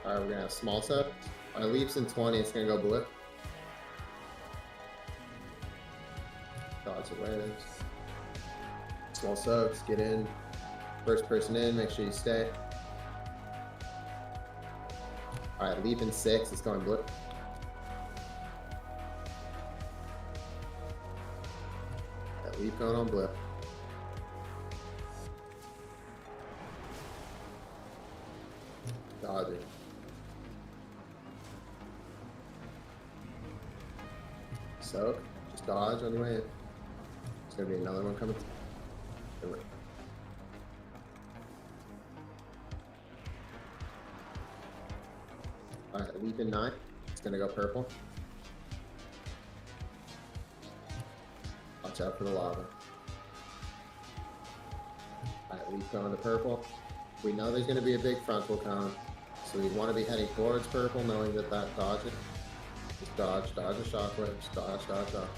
Alright, we're gonna have small soak. Our leaps in 20, it's gonna go blue. Dodge the waves. Small soaks, get in. First person in, make sure you stay. Alright, leap in 6, it's going blue. That leap going on blue. Dodging. Soak, just dodge on your way in. There's gonna be another one coming. Anyway. Alright, leap in 9. It's gonna go purple. Watch out for the lava. Alright, leap going to purple. We know there's gonna be a big frontal cone, so we want to be heading towards purple, knowing that dodging. Just dodge, dodge the shockwave, just dodge, dodge, dodge.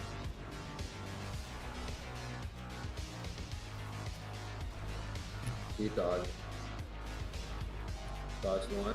Keep dodging. Dodge the line.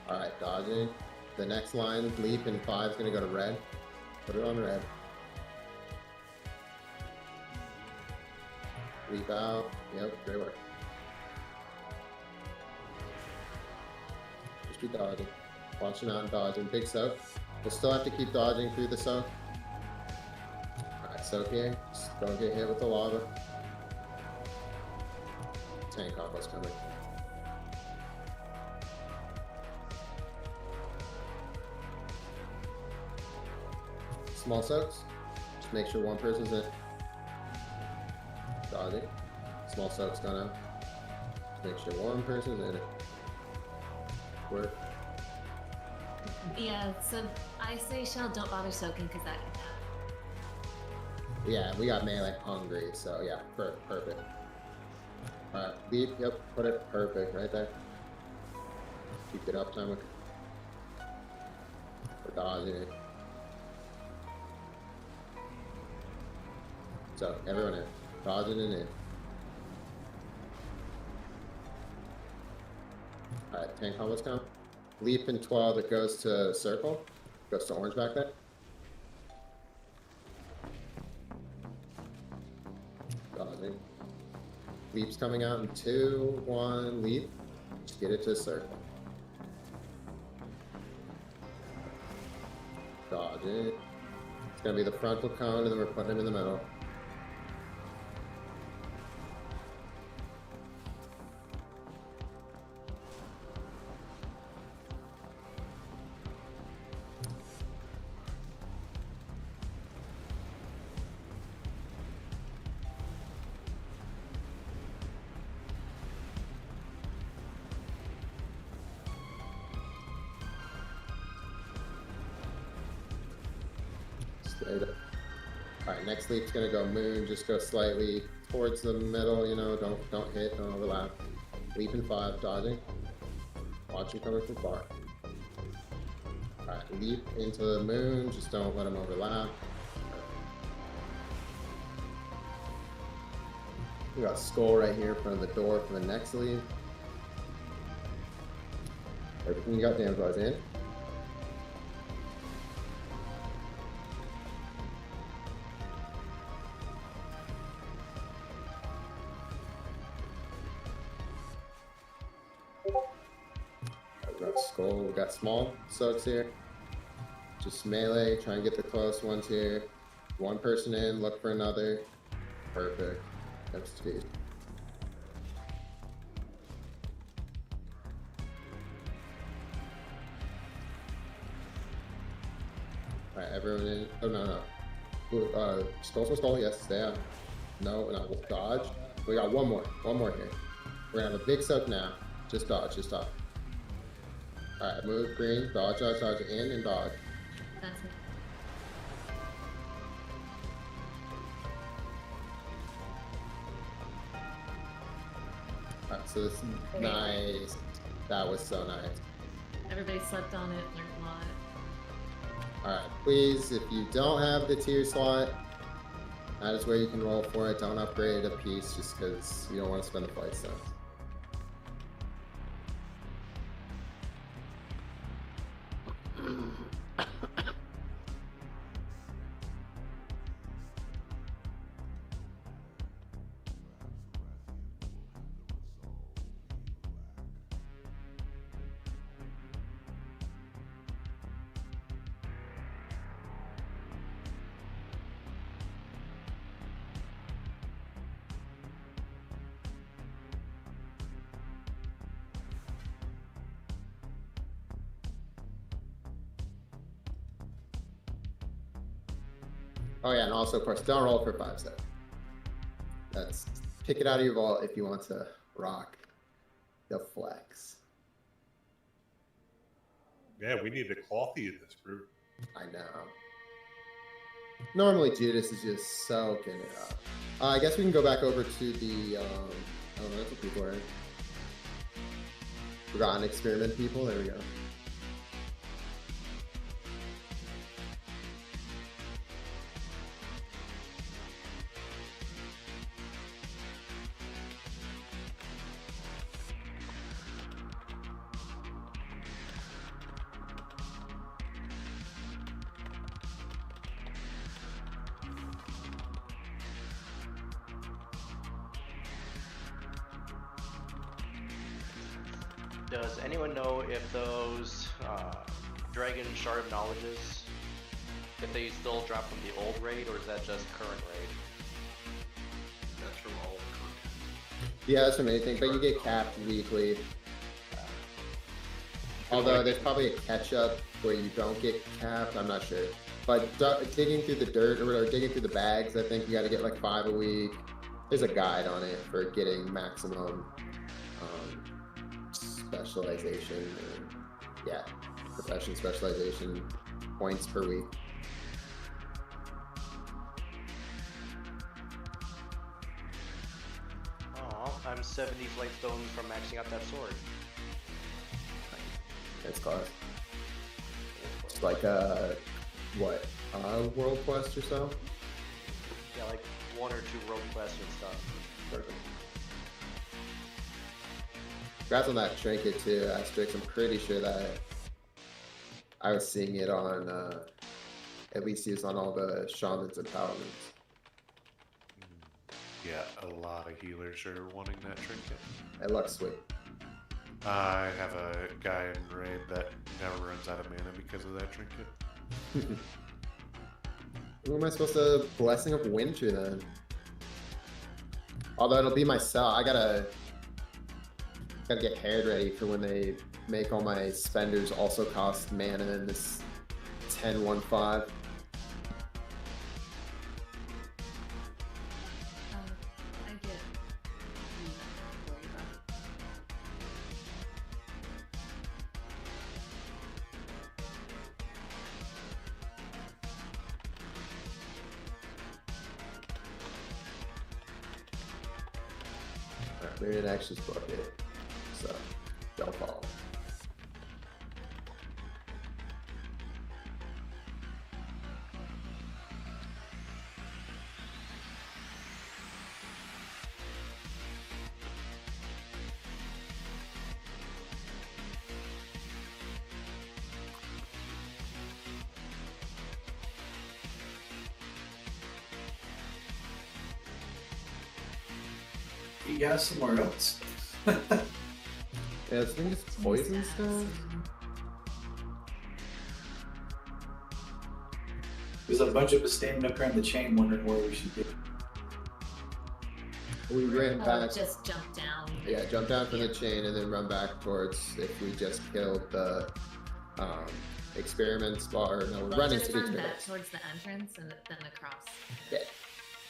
Alright, dodging. The next line, leap in 5 is going to go to red. Put it on red. Leap out. Yep, great work. Just be dodging. Watching out and dodging. Big soak. We'll still have to keep dodging through the soak. Alright, soak here. Just don't get hit with the lava. Tank combo's coming. Small soaks. Just make sure one person's in. Dodging. Small soak's gone out. Just make sure one person's in it. Work. Yeah, so I say Shell, don't bother soaking because that can happen. Yeah, we got melee hungry, so yeah, perfect. Alright, leap, yep, put it perfect right there. Keep it up, time. We're dodging it. So, everyone in. Dodging and in. Alright, tank combos count. Leap in 12, it goes to circle. Goes to orange back there. Dodging. Leap's coming out in 2, 1, leap. Just get it to circle. Dodging. It's gonna be the frontal cone and then we're putting him in the middle. Alright, next leap's gonna go moon, just go slightly towards the middle, you know, don't hit, don't overlap. Leap in 5, dodging. Watch him coming from far. Alright, leap into the moon, just don't let him overlap. We got skull right here in front of the door for the next leap. Everything you got damage wise in. Got skull. We got small soaks here. Just melee. Try and get the close ones here. One person in. Look for another. Perfect. That's speed. Alright, everyone in. Oh, no. Skull, yes, stay out. No, dodge. We got one more here. We're gonna have a big soak now. Just dodge. Alright, move green, dodge, in and dodge. That's it. Alright, so this is nice. That was so nice. Everybody slept on it, learned a lot. Alright, please, if you don't have the tier slot, that is where you can roll for it. Don't upgrade a piece just because you don't want to spend the flight stones. Oh yeah, and also of course, don't roll for 5-7. That's pick it out of your vault if you want to rock the flex. Yeah, we need a coffee in this group. I know. Normally Judas is just soaking it up. I guess we can go back over to the I don't know what people are in. Forgotten experiment people, there we go. Does anyone know if those Dragon Shard of Knowledges, if they still drop from the old raid, or is that just current raid? That's from all content. Yeah, that's from anything, but you get capped weekly. Although there's probably a catch-up where you don't get capped, I'm not sure. But digging through the dirt or digging through the bags, I think you got to get like 5 a week. There's a guide on it for getting maximum specialization, or, yeah, profession specialization points per week. Oh, I'm 70 flight stones from maxing out that sword. It's close. It's like what? World Quest or so? Yeah, like 1 or 2 world quests and stuff. Perfect. Congrats on that trinket too, Asterix. I'm pretty sure that I was seeing it on, at least it's on all the shamans and paladins. Yeah, a lot of healers are wanting that trinket. It looks sweet. I have a guy in raid that never runs out of mana because of that trinket. Who am I supposed to Blessing of Winter then? Although it'll be my cell. I gotta get haired ready for when they make all my spenders also cost mana in this 10-1-5. I get worried about. Alright, we didn't actually book it, so don't fall. You got somewhere else. Yeah, I think it's poison stone. There's a bunch of us standing up here on the chain wondering where we should be. We ran back. Just jump down. Yeah, jump down from the chain and then run back towards if we just killed the experiment spot. Or no, we're Well, running just to the run back experiments. towards the entrance and then across. Yeah.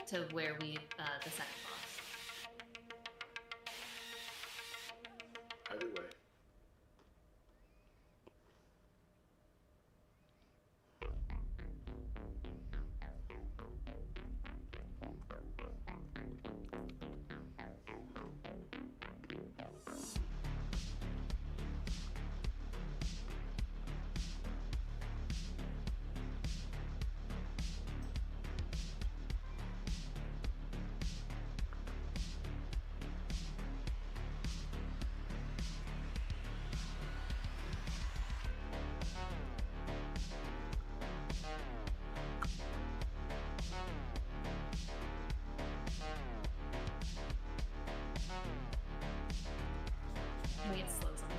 To where we, the second boss. Either way. Maybe it slows on.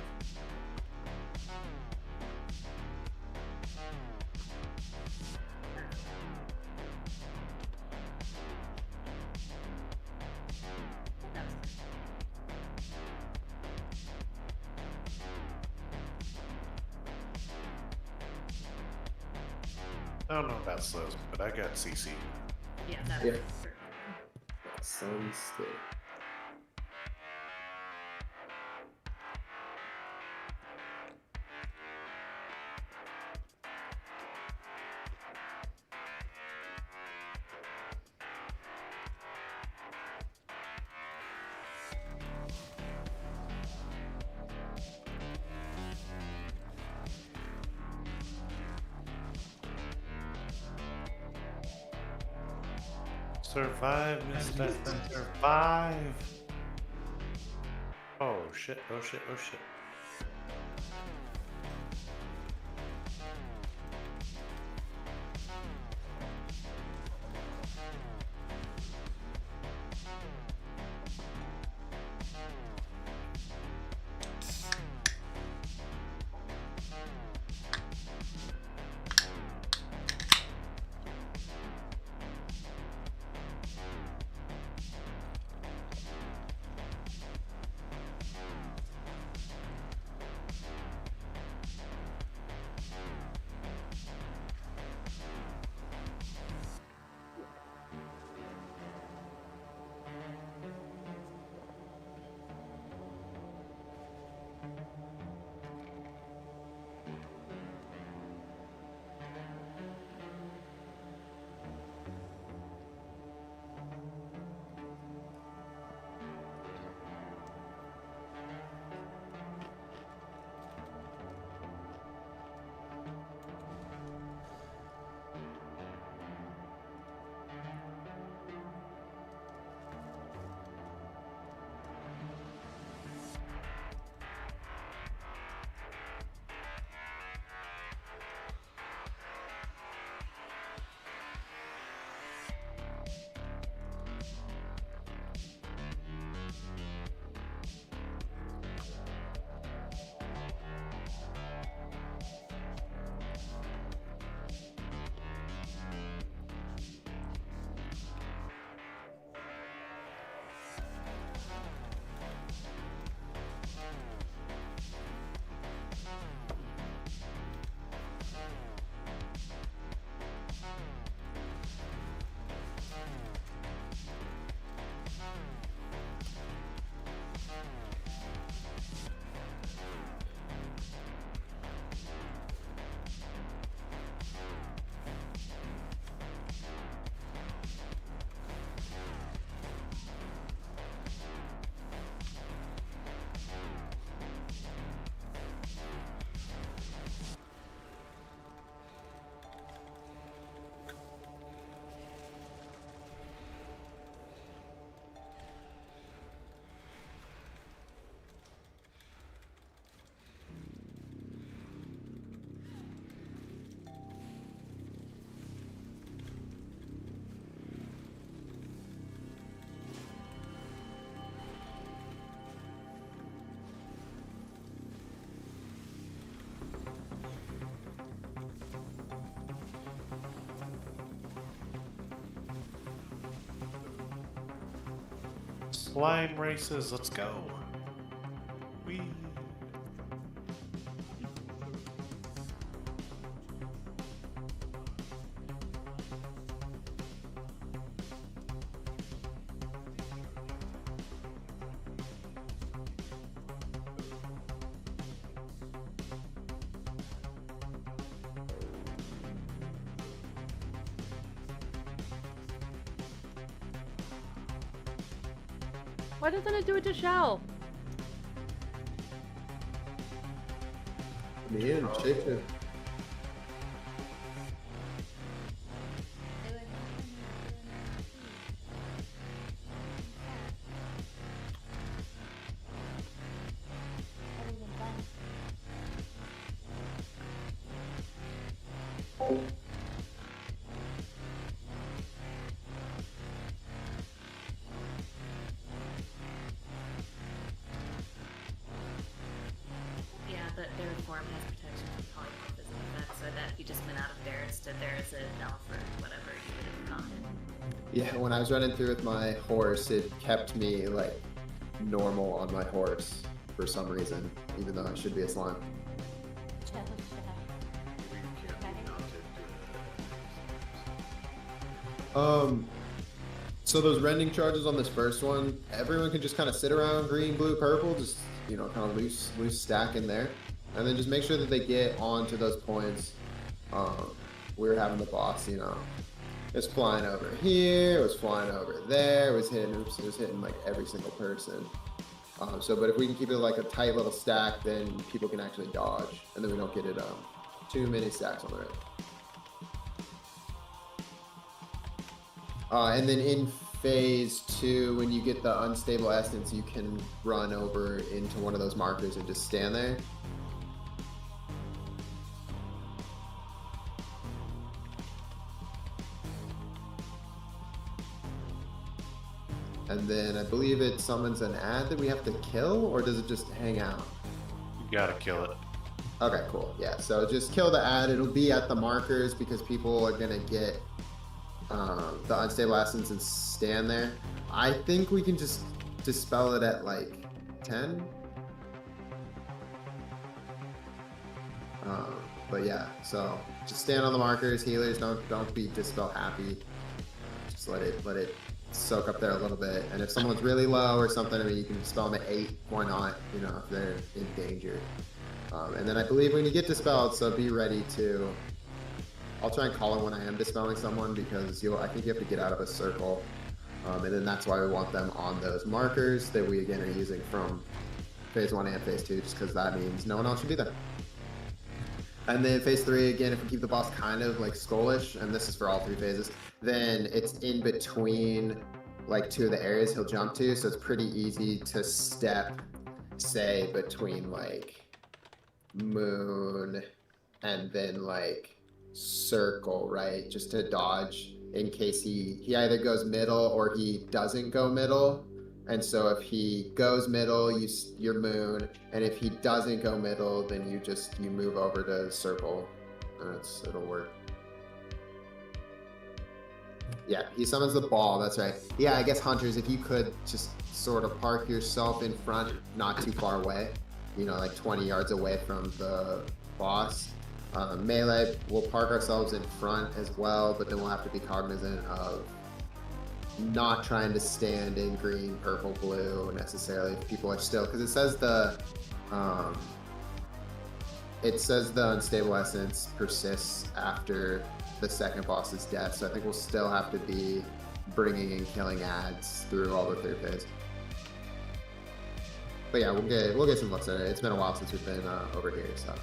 I don't know about slows, but I got CC. Yeah, that Yeah. is. Sun State. Survive, Miss Bethany, survive! Oh shit, oh shit, oh shit. Slime races, let's go. Whee. Why doesn't it do it to Shell? Me and chicken. Yeah, but their form has protection from polymorphism effect, so that if you just went out of there and stood there as an elf or whatever, you would have gotten it. Yeah, when I was running through with my horse, it kept me like normal on my horse for some reason, even though I should be a slime. So those rending charges on this first one, everyone can just kind of sit around green, blue, purple, just, you know, kind of loose stack in there. And then just make sure that they get onto those points. We were having the boss, you know, it was flying over here, it was flying over there, it was hitting like every single person. But if we can keep it like a tight little stack, then people can actually dodge, and then we don't get it too many stacks on the right. And then in phase 2, when you get the unstable essence, you can run over into one of those markers and just stand there. And then I believe it summons an ad that we have to kill, or does it just hang out? You gotta kill it. Okay, cool. Yeah, so just kill the ad. It'll be at the markers because people are gonna get the unstable essence and stand there. I think we can just dispel it at like 10. But yeah, so just stand on the markers. Healers, don't be dispel happy. Just let it soak up there a little bit. And if someone's really low or something, I mean, you can dispel them at 8. Why not? You know, if they're in danger. And then I believe when you get dispelled, so be ready to. I'll try and call it when I am dispelling someone because I think you have to get out of a circle. And then that's why we want them on those markers that we again are using from phase 1 and phase 2, just because that means no one else should be there. And then phase 3, again, if we keep the boss kind of like skullish, and this is for all 3 phases, then it's in between like 2 of the areas he'll jump to, so it's pretty easy to step, say, between like moon and then like circle, right? Just to dodge in case he either goes middle or he doesn't go middle. And so if he goes middle, you're moon, and if he doesn't go middle, then you move over to circle. It'll work. Yeah, he summons the ball, that's right. Yeah, I guess hunters, if you could just sort of park yourself in front, not too far away, you know, like 20 yards away from the boss. Melee, we'll park ourselves in front as well, but then we'll have to be cognizant of not trying to stand in green, purple, blue necessarily if people are still, because it says the unstable essence persists after the second boss's death, so I think we'll still have to be bringing and killing ads through all the 3rd phase. But yeah, we'll get some looks at it. It's been a while since we've been over here, so.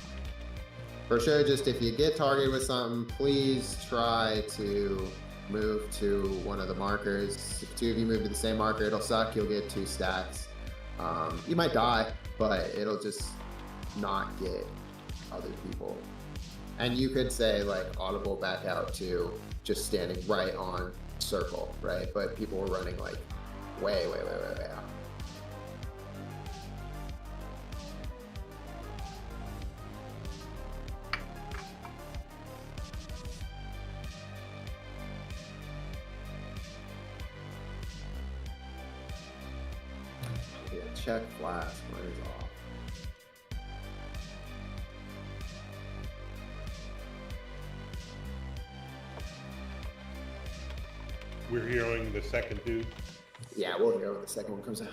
For sure, just if you get targeted with something, please try to move to one of the markers. If 2 of you move to the same marker, it'll suck. You'll get 2 stacks. You might die, but it'll just not get other people. And you could say like audible back out to just standing right on circle, right? But people were running like way out. check flask. Mine is off. We're hearing the second dude. Yeah, we'll hear when the second one comes out.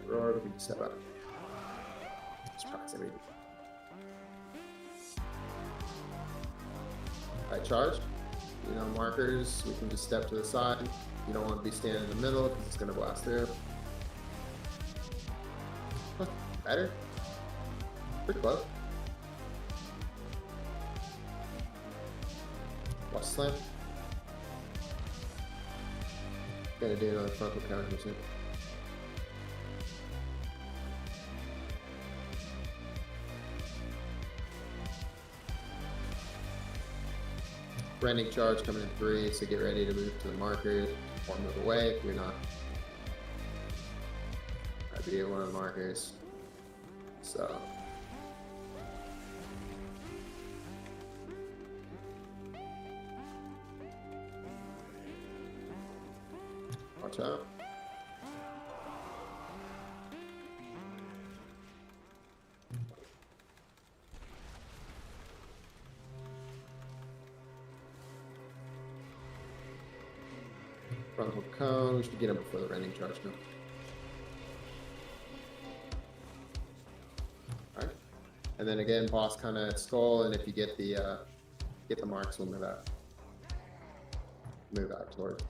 Roar, we can step up. It's proximity. Alright, charge. You know, markers, we can just step to the side. You don't want to be standing in the middle because it's going to blast through. Huh, better. Pretty close. Watch slam. Gonna do another frontal counter soon. Rending charge coming in 3, so get ready to move to the markers or move away if you're not. I'd be one of the markers. So. Watch out. Frontal cone, we should get him before the rending charge now. Alright. And then again, boss kinda at skull, and if you get the marks, we'll move out. Move out toward.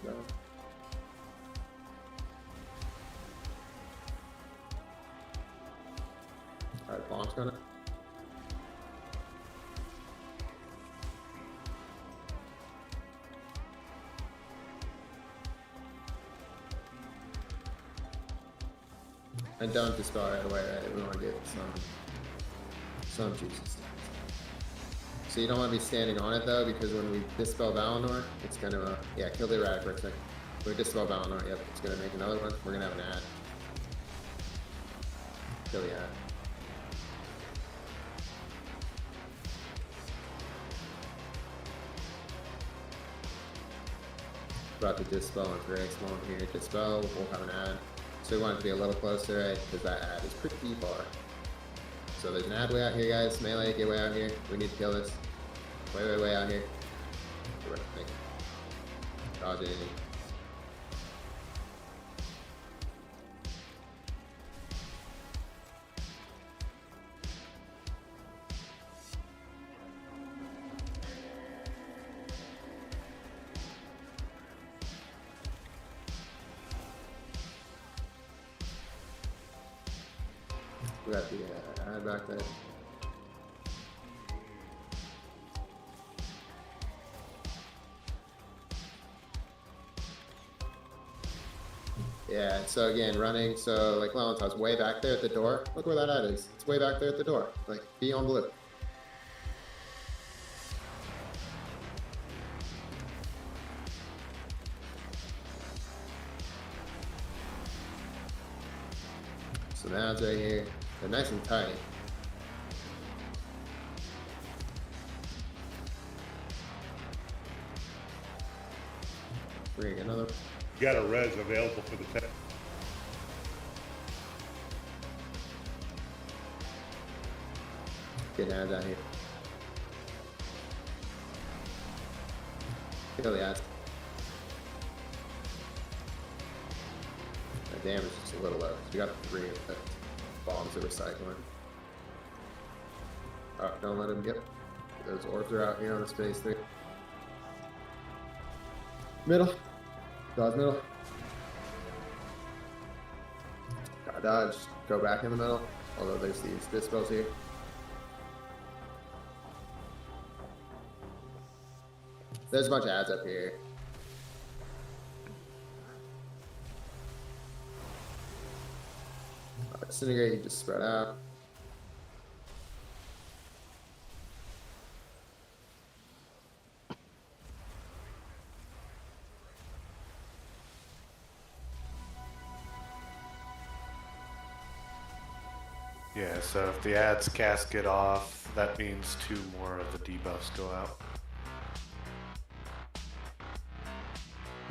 No. Alright, bomb's gonna. And don't dispel right away, right? We want to get some juices. So you don't want to be standing on it though, because when we dispel Valinor, it's gonna yeah, kill the erratic for a second. When we dispel Valinor, yep, it's gonna make another one. We're gonna have an ad. Kill the ad. About to dispel and very small here. Dispel, we'll have an ad. So we want it to be a little closer, right? Because that ad is pretty far. So there's an ad way out here, guys. Melee, get way out here. We need to kill this. Way out here. Dodging. We got the ad back there. Yeah, so again, running, so like Lalantar's way back there at the door. Look where that ad is. It's way back there at the door. Like, be on blue. So the ads right here. They're nice and tight. We're gonna get another. You got a res available for the tech. Get ads out here. Kill the ads. The damage is just a little low. We got 3 of the bombs that we're cycling. Oh, don't let him get. Those orbs are out here on the space 3. Middle. Dodge middle. Gotta dodge. Go back in the middle. Although there's these dispels here. There's a bunch of ads up here. Disintegrate, you just spread out. Yeah, so if the ads cast get off, that means 2 more of the debuffs go out.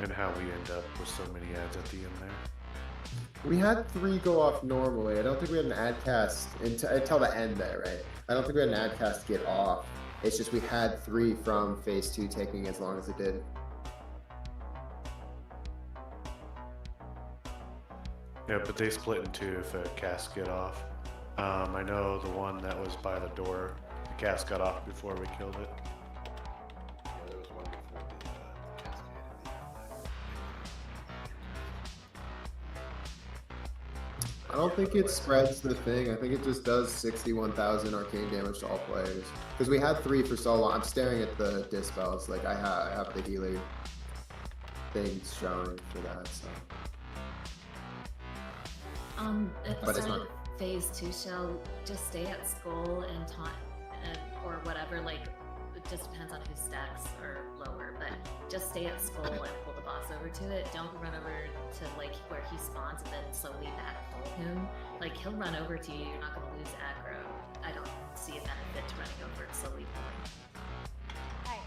And how we end up with so many ads at the end there. We had 3 go off normally. I don't think we had an ad cast until the end there, right? I don't think we had an ad cast get off. It's just we had 3 from phase 2 taking as long as it did. Yeah, but they split in 2 if a cast get off. I know the one that was by the door, the cast got off before we killed it. Yeah, there was one before the cascade. I don't think it spreads the thing. I think it just does 61,000 arcane damage to all players. Because we had 3 for so long. I'm staring at the dispels. Like I have the healer things showing for that. So. At the But it's start not. of phase 2 shell, just stay at skull and taunt or whatever. Like it just depends on whose stacks are lower, but just stay at skull and pull the boss over to it. Don't run over to like where he spawns and then slowly backpull him. Like he'll run over to you. You're not going to lose aggro. I don't see a benefit to running over and slowly pulling. Alright.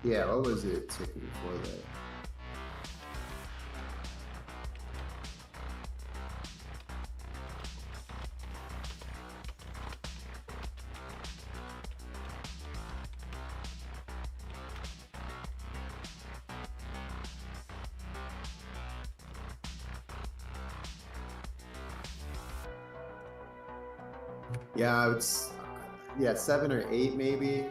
Yeah, what was it ticking before that? Yeah, it's 7 or 8 maybe.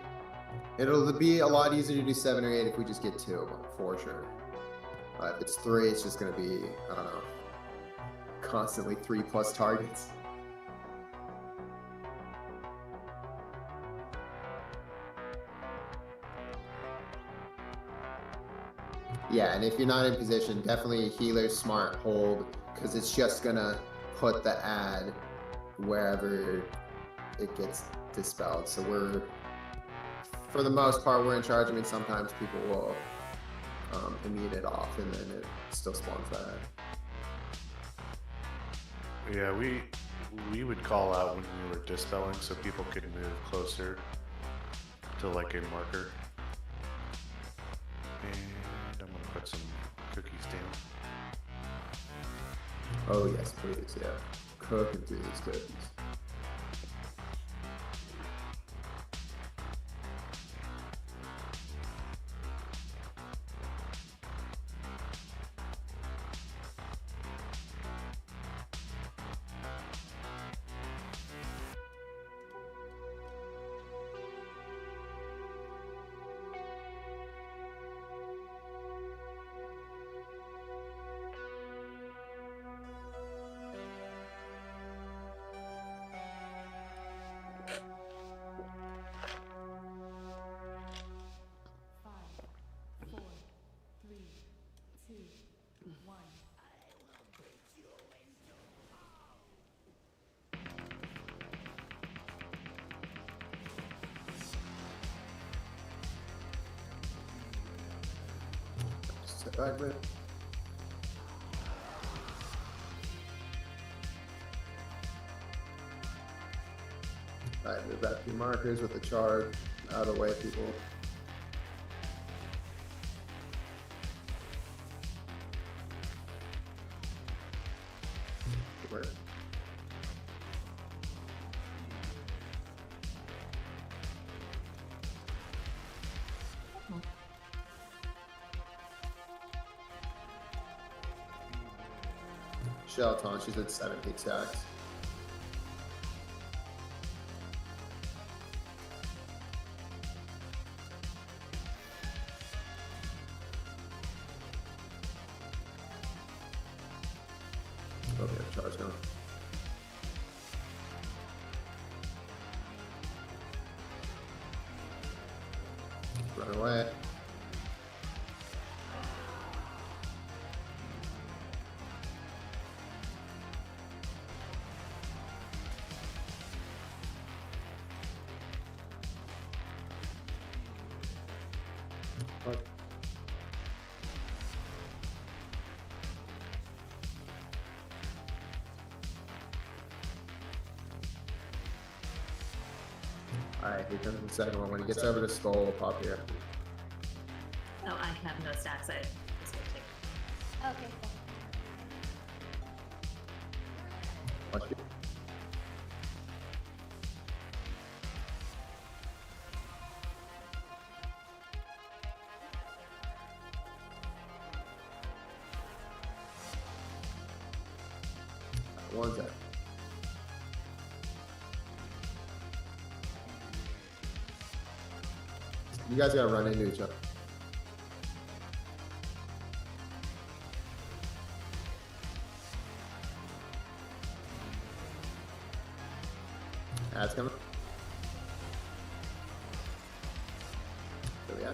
It'll be a lot easier to do 7 or 8 if we just get 2 for sure. If it's 3, it's just gonna be, I don't know, constantly 3+ targets. Yeah, and if you're not in position, definitely healer smart hold, because it's just gonna put the ad wherever it gets dispelled. So we're, for the most part, we're in charge. I mean, sometimes people will immune it off and then it still spawns that. Yeah, we would call out when we were dispelling so people could move closer to like a marker. And I'm gonna put some cookies down. Oh yes, please, yeah. Cook and do these cookies. Step back, man. Alright, move back to your markers with the charge. Out of the way, people. Good work. Shelton, she's at 70 attacks. Okay, charge now. way. Fuck. Alright, here comes the second one. When he gets over the skull, we'll pop here. Oh, I have no stacks. I just gonna take. Okay, cool. Watch it. One sec. You guys gotta run into each other. That's coming. There we go.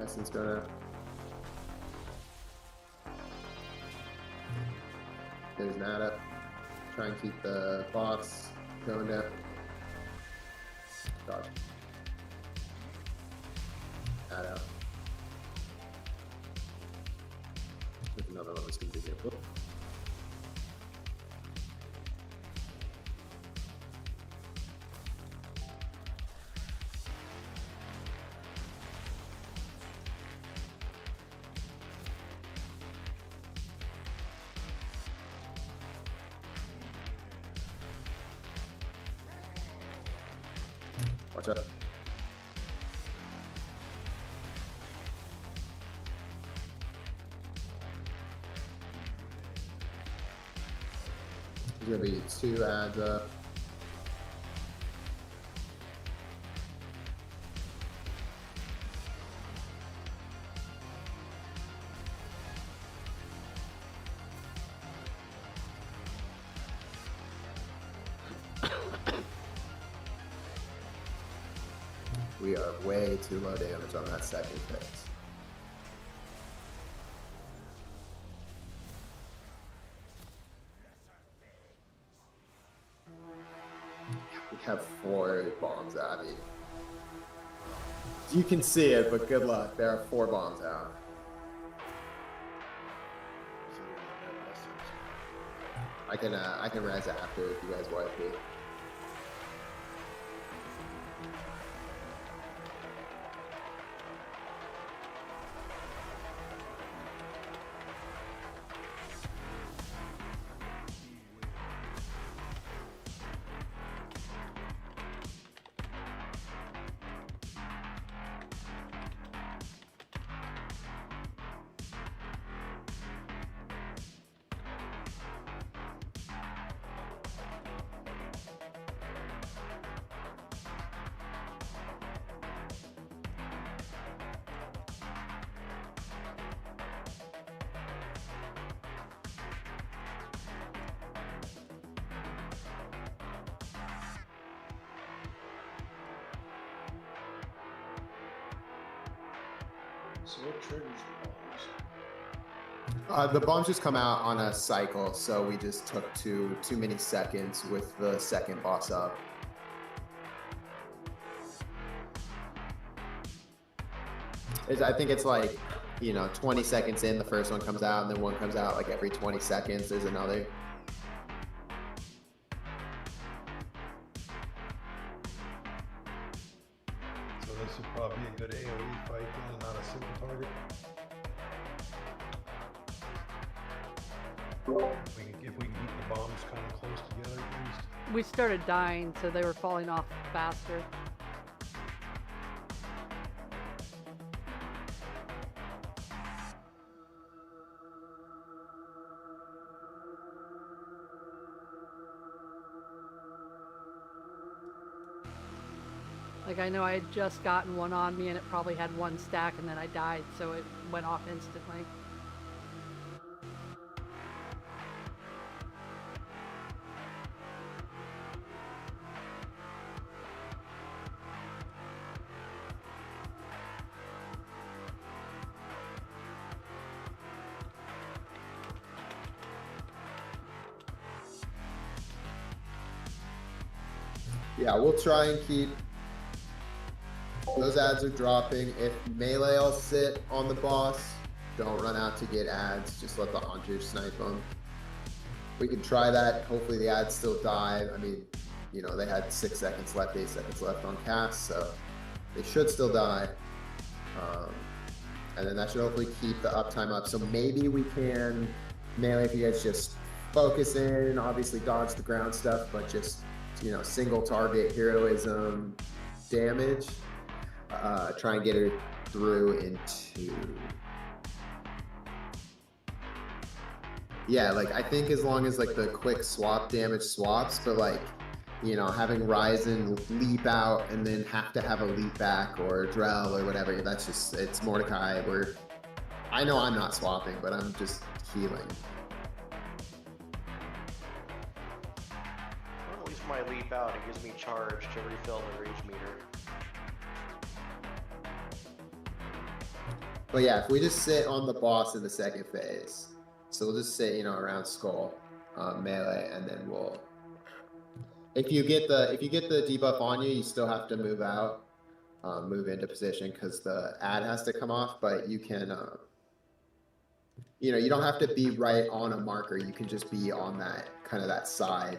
Essence gonna. There's Nada. Try and keep the boss going down. Dodge. Nada. There's another one that's gonna be here. Whoop. Watch out. There's gonna be 2 ads up. We are way too low damage on that second phase. We have 4 bombs out. I mean, you can see it, but good luck. There are 4 bombs out. I can res after if you guys wipe me. So what triggers the bombs? The bombs just come out on a cycle, so we just took too many seconds with the second boss up. I think it's like, 20 seconds in, the first one comes out, and then one comes out like every 20 seconds. There's another. So this would probably be a good AoE fight then, and not a single target. If we can keep the bombs kind of close together at least. We started dying, so they were falling off faster. Like, I know I had just gotten one on me and it probably had 1 stack and then I died, so it went off instantly. Yeah, we'll try and keep those ads are dropping. If melee will sit on the boss, don't run out to get ads. Just let the hunters snipe them. We can try that. Hopefully the ads still die. I mean, you know, they had 6 seconds left, 8 seconds left on cast, so they should still die. And then that should hopefully keep the uptime up. So maybe we can melee if you guys just focus in, obviously dodge the ground stuff, but just, you know, single target heroism damage. Try and get her through into. Yeah, like I think as long as like the quick swap damage swaps, but like, you know, having Ryzen leap out and then have to have a leap back or Drell or whatever, that's just, it's Mordecai. I know I'm not swapping, but I'm just healing. Well, at least when I leap out, it gives me charge to refill the rage meter. But yeah, if we just sit on the boss in the second phase, so we'll just sit, you know, around Skull, melee, and then we'll. If you get the debuff on you, you still have to move out, move into position because the ad has to come off. But you can, you know, you don't have to be right on a marker. You can just be on that kind of that side.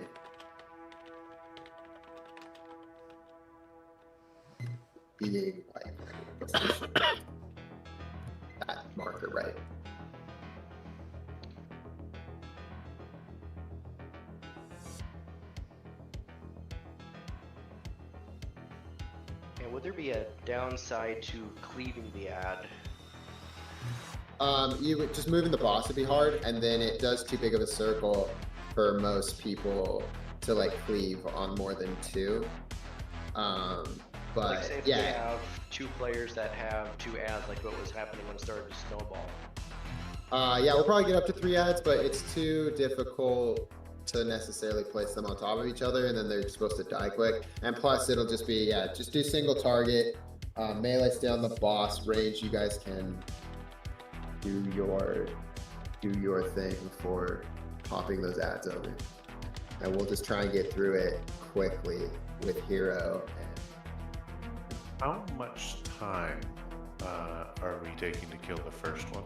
Being like that marker, right? And would there be a downside to cleaving the ad? You would just moving the boss would be hard, and then it does too big of a circle for most people to like cleave on more than 2. But like say if yeah, you have 2 players that have 2 ads, like what was happening when it started to snowball. yeah, we'll probably get up to 3 ads, but it's too difficult to necessarily place them on top of each other, and then they're supposed to die quick. And plus, it'll just be, yeah, just do single target, melee stay on the boss, range you guys can do your thing for popping those ads over, and we'll just try and get through it quickly with hero. How much time are we taking to kill the first one?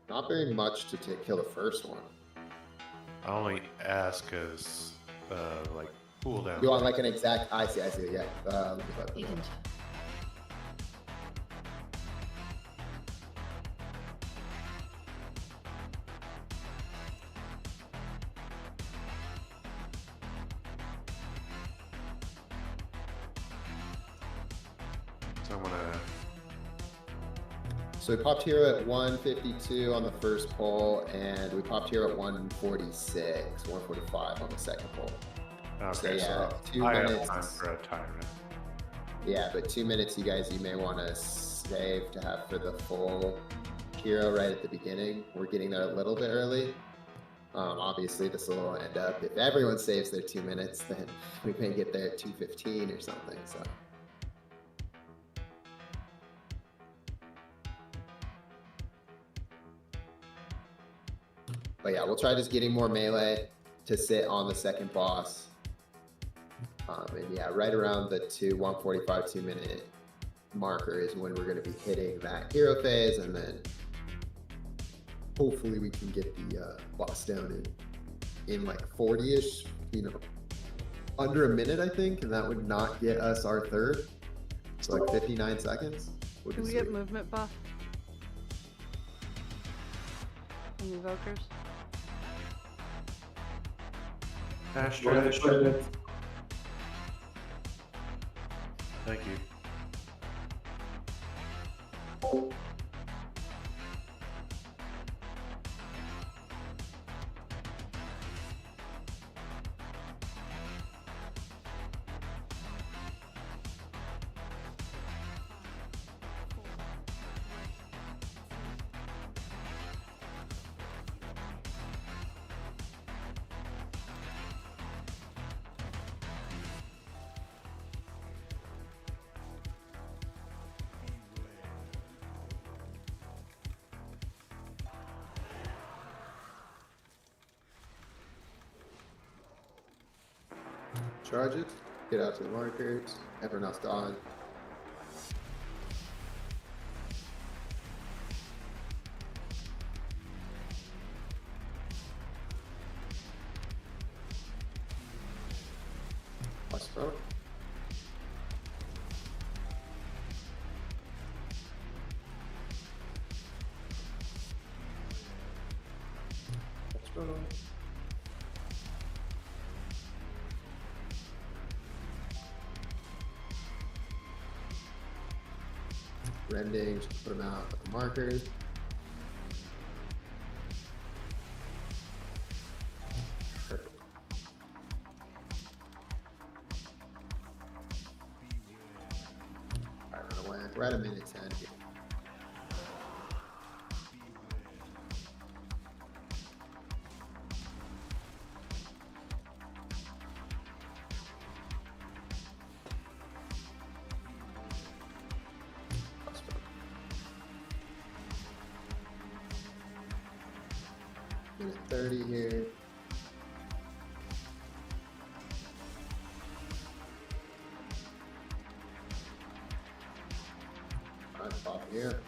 Not very much to kill the first one. I only ask as like cooldown. You want like an exact? I see, yeah. You can check. So I'm gonna. So we popped hero at 152 on the first poll, and we popped hero at 146, 145 on the second poll. Okay, so so 2 I minutes. have time for a tyrant. Yeah, but 2 minutes, you guys, you may want to save to have for the full hero right at the beginning. We're getting there a little bit early. Obviously, this will end up, if everyone saves their 2 minutes, then we may get there at 2:15 or something. So. But yeah, we'll try just getting more melee to sit on the second boss. And yeah, right around the 145, 2 minute marker is when we're going to be hitting that hero phase, and then hopefully we can get the boss down in like 40-ish, you know, under a minute, I think, and that would not get us our third. So like 59 seconds. Do we get movement buff? From the evokers? Hashtag. Thank you. charges. Get out to the markers. Everyone else dodge. Watch the phone. Watch the phone. Rending, just put them out with the markers. Perfect. Alright, run away. We're at a minute 10 here. Minute 30 here. Alright, pop here.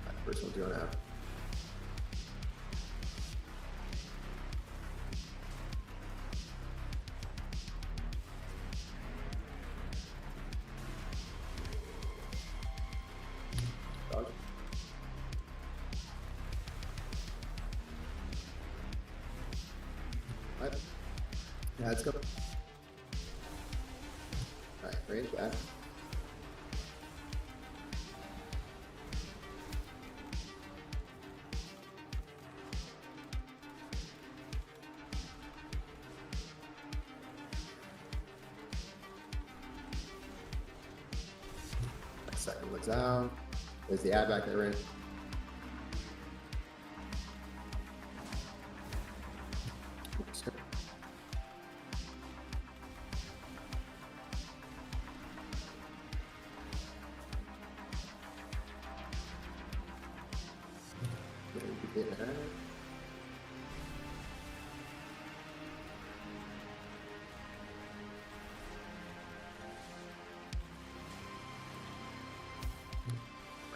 Alright, first one's going out. Dodge. Right. Yeah, let's go. Alright, range back. Second looks out. There's the ad back there, range.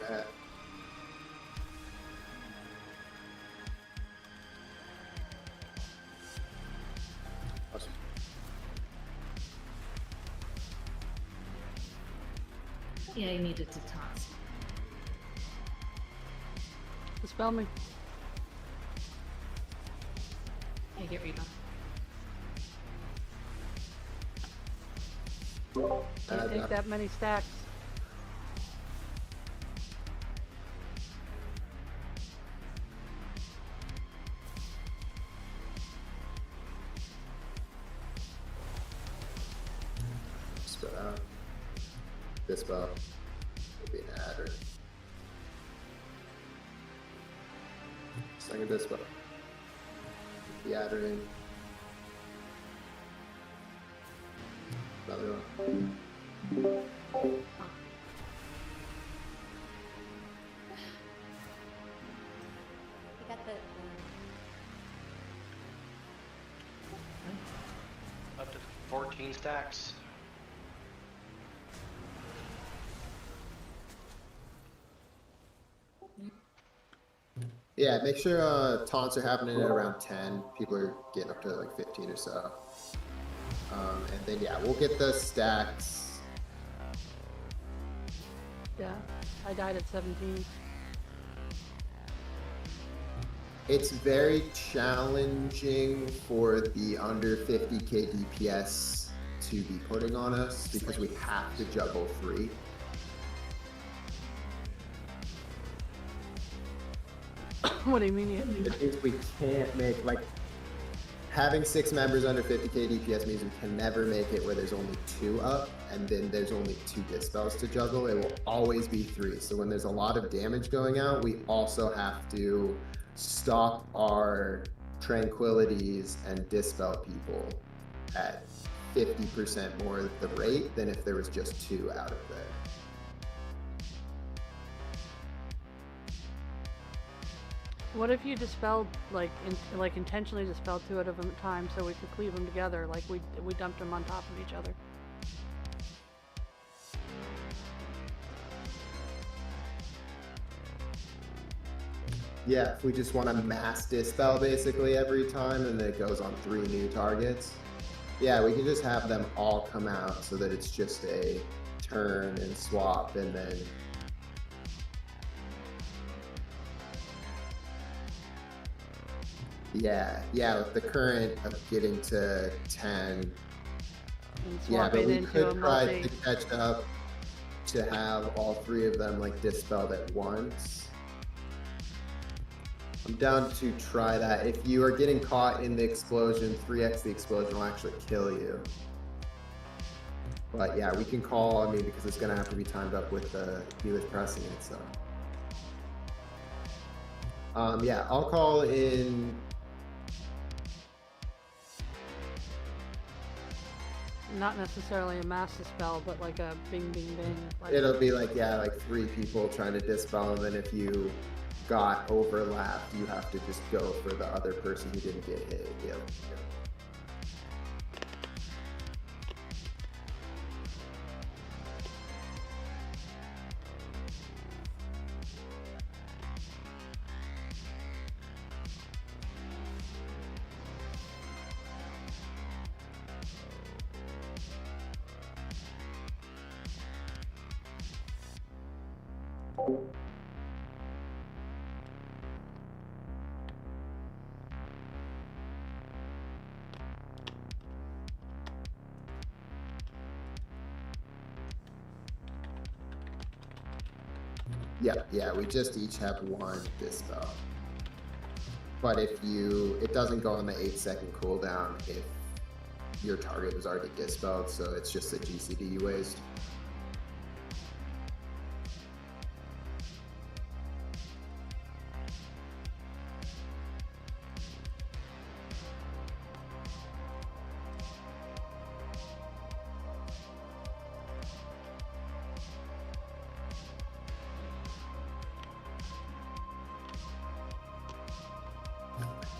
Rat. Awesome. Yeah, you needed to toss. Dispel me. Okay, get Reba. Can't take that many stacks. Spit out. This spell will be an adder. Second this spell. The adder in. Another one. We got the. Up to 14 stacks. Yeah, make sure taunts are happening at around 10. People are getting up to like 15 or so. And then yeah, we'll get the stacks. Yeah, I died at 17. It's very challenging for the under 50k DPS to be putting on us because we have to juggle 3. What do you mean? It means we can't make, like, having 6 members under 50k DPS means we can never make it where there's only 2 up and then there's only 2 dispels to juggle. It will always be 3. So when there's a lot of damage going out, we also have to stop our tranquilities and dispel people at 50% more the rate than if there was just 2 out of there. What if you dispelled, like, intentionally dispelled 2 out of them at a time so we could cleave them together, like we dumped them on top of each other? Yeah, if we just want to mass dispel basically every time and then it goes on 3 new targets. Yeah, we can just have them all come out so that it's just a turn and swap and then... Yeah, with the current of getting to 10. Yeah, but we could try to catch up to have all 3 of them like dispelled at once. I'm down to try that. If you are getting caught in the explosion, 3x the explosion will actually kill you. But yeah, we can call, I mean, because it's gonna have to be timed up with the healer's pressing it, so. Yeah, I'll call in. Not necessarily a mass dispel, but like a bing, bing, bing. Like... It'll be like, yeah, like 3 people trying to dispel, and then if you got overlapped, you have to just go for the other person who didn't get hit. Yep. Yeah, we just each have 1 dispel. But if it doesn't go on the 8-second cooldown if your target was already dispelled, so it's just a GCD you waste.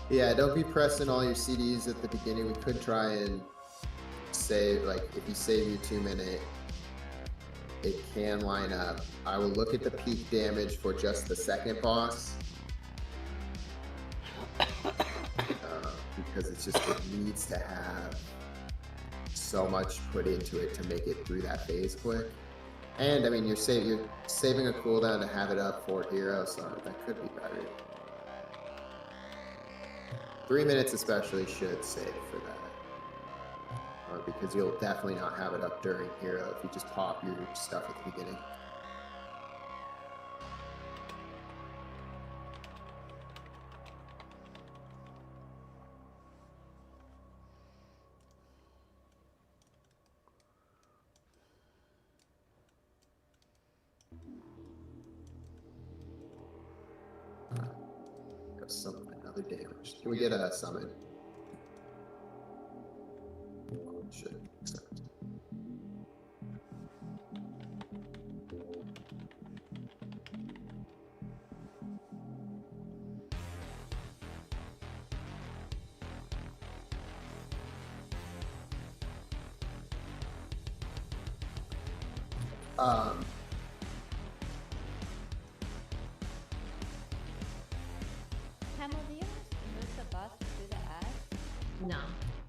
Yeah, don't be pressing all your CDs at the beginning. We could try and save, like, if you save your 2-minute, it can line up. I will look at the peak damage for just the second boss. Because it's just, it needs to have so much put into it to make it through that phase quick. And, I mean, you're saving a cooldown to have it up for hero, so that could be better. 3 minutes especially should save for that. Because you'll definitely not have it up during hero if you just pop your stuff at the beginning. Another damage. Can we get a summon? Should accept.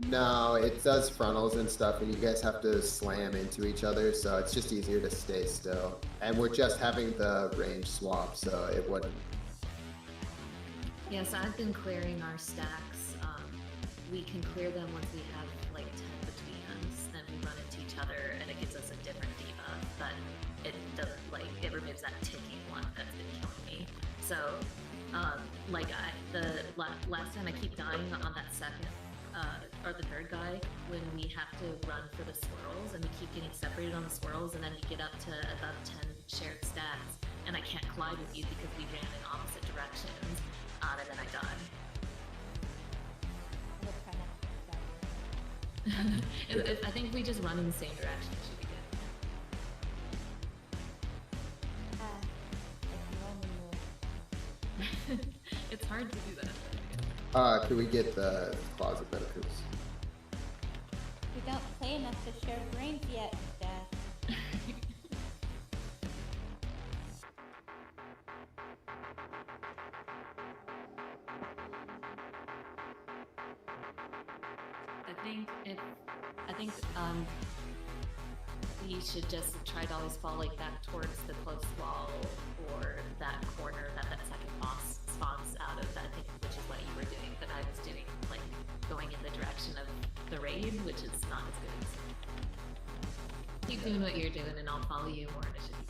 No, it does frontals and stuff, and you guys have to slam into each other, so it's just easier to stay still. And we're just having the range swap, so it wouldn't. Yeah, so I've been clearing our stacks. We can clear them once we have like 10 between us, then we run into each other, and it gives us a different debuff, but it doesn't, like, it removes that ticking one that's been killing me. So, the last time I keep dying on that second, or the third guy, when we have to run for the swirls and we keep getting separated on the swirls, and then we get up to above 10 shared stats, and I can't collide with you because we ran in opposite directions, and then I die. I think if we just run in the same direction, it should be good. It's hard to do that. Could we get the closet medicals? We don't play enough to share brains yet, Dad. I think we should just try to always fall like back towards the close wall or that corner that second boss spawns out of. I think, which is what you were doing, but I was doing like going in the direction of the raid, which is not as good. Keep doing what you're doing, and I'll follow you more, and it should be good.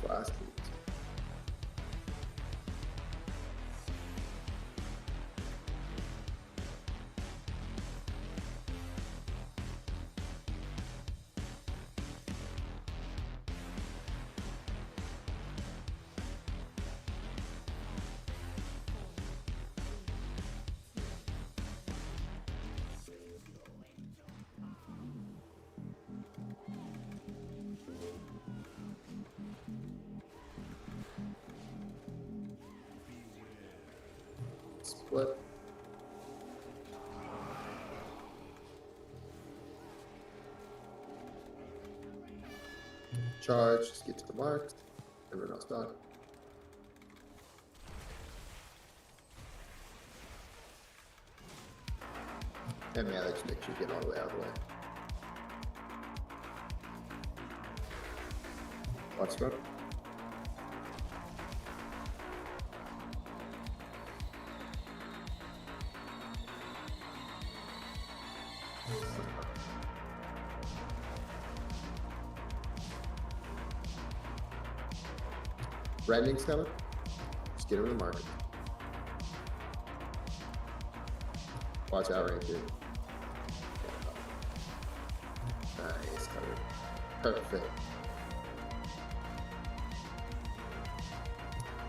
Fast. Split. Charge, just get to the mark. Everyone else done. And yeah, let's make sure you get all the way out of the way. Watch smoke. Redning's coming. Just get him in the market. Watch out right here. Nice cover. Perfect.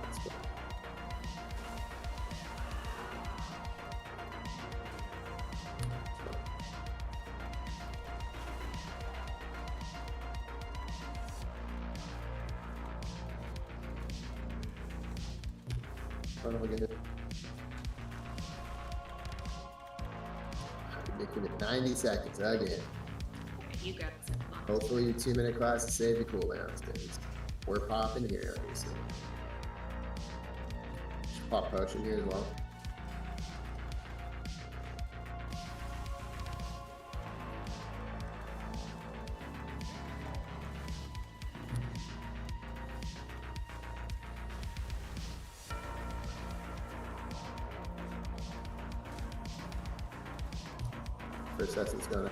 Let's go. Trying to get it. Making it 90 seconds again. You grab the second box. Hopefully your 2-minute class to save the cooldowns, guys. We're popping here, obviously. Should pop potion here as well. First essence gonna.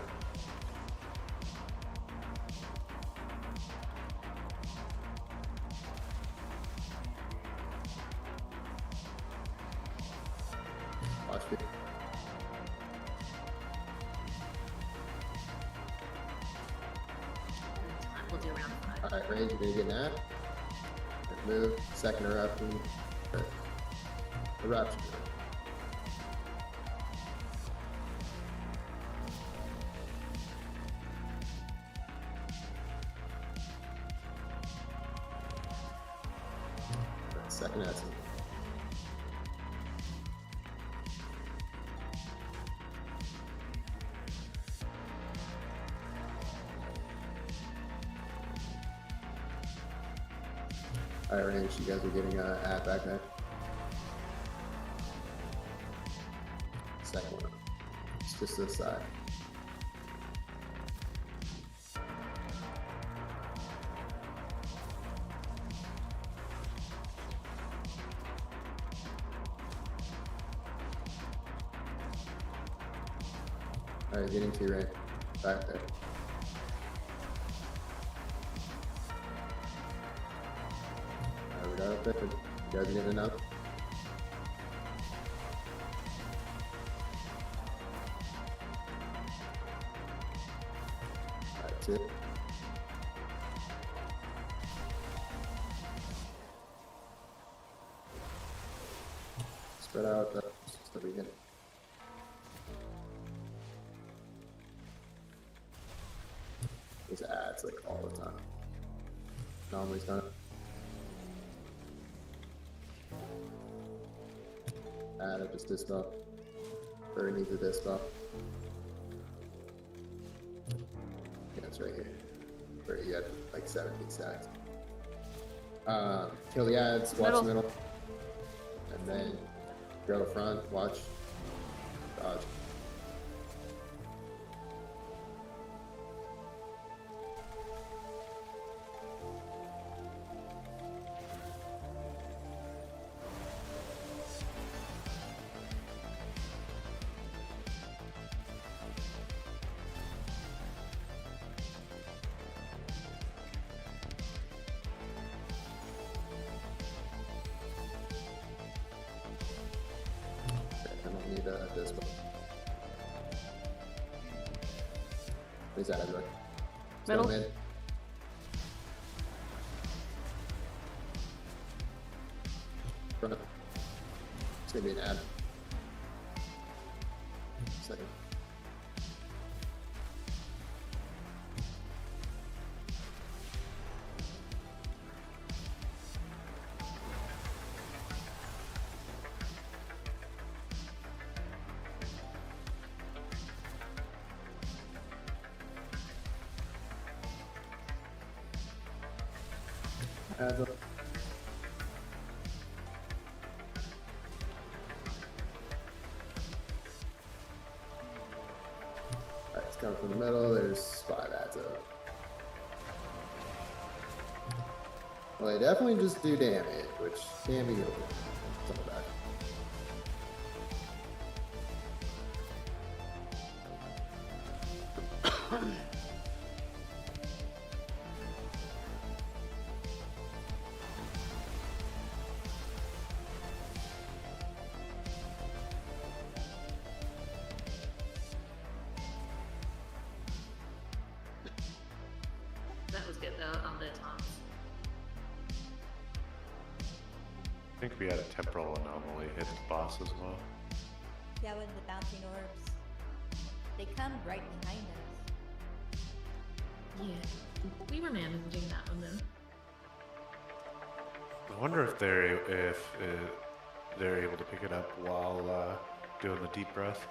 Watch me. We'll do round 5. Alright, range, you're gonna get that. Move, second eruption. Eruption. Second essence. Alright, range, you guys are getting at back there. Second one. It's just this side. Alright, getting to right back there. traffic. You guys get in out? That's it. Spread out. That's just the beginning. These ads like all the time. Anomaly's done it. Ad, I just disc up. Or needs a disc up. Yeah, it's right here. Where you had like 17 stacks. Kill the ads, watch the middle. And then go to front, watch, dodge. I don't need this, but where's that everywhere? Middle. Mid. Front. It's gonna be an ad. Second. Ads up. Alright, it's coming from the middle. There's 5 ads up. Well, they definitely just do damage, which can be good. Some of that. That was good though on the tops. I think we had a temporal anomaly hit the boss as well. Yeah, with the bouncing orbs. They come right behind us. Yeah, we were managing that one though. I wonder if they're able to pick it up while doing the deep breath.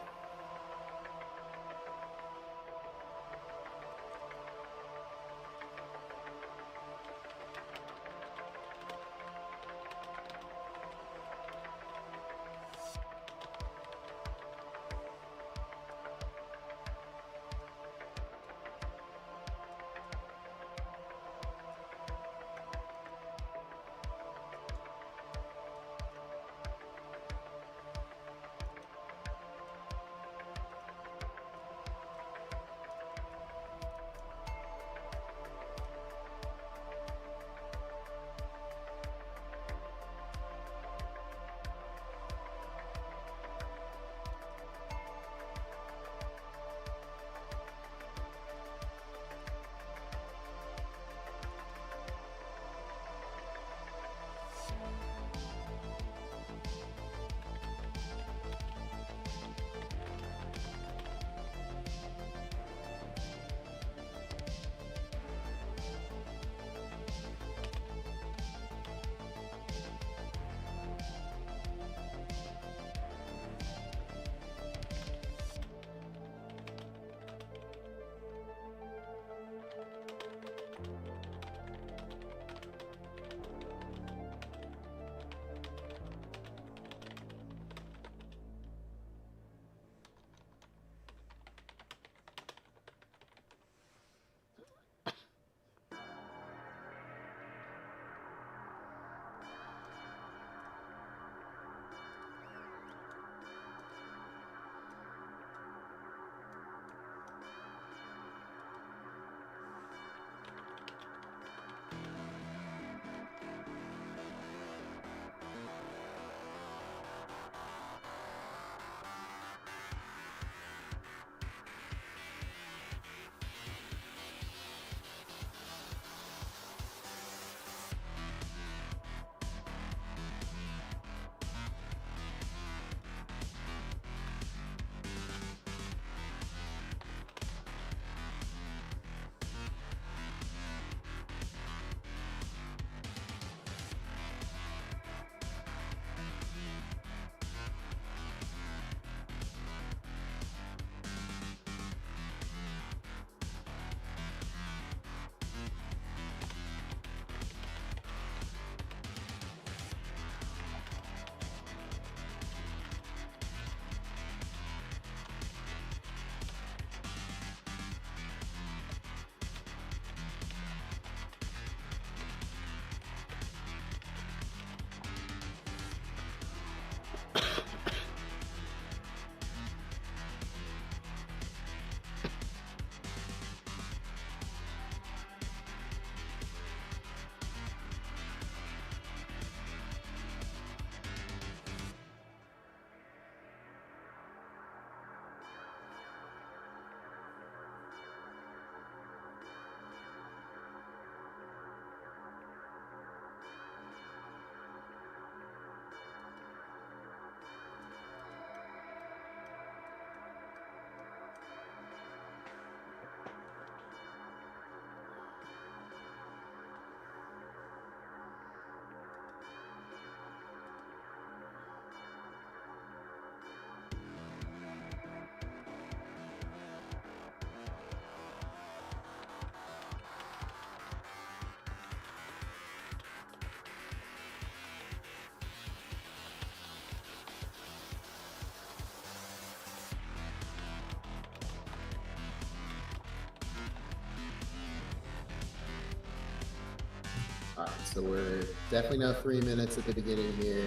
So we're definitely now 3 minutes at the beginning here.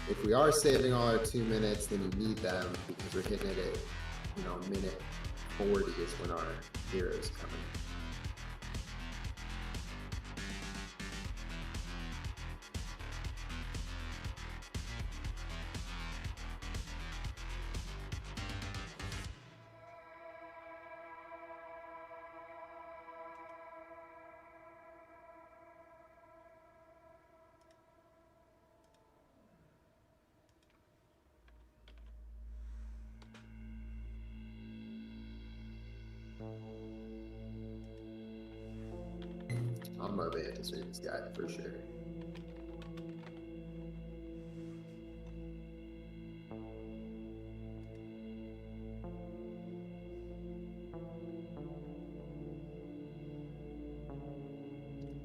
If we are saving all our 2 minutes, then you need them because we're hitting it at, you know, minute 40 is when our heroes come in. I'm more advanced with this guy for sure.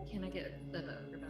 Can I get the vote for that?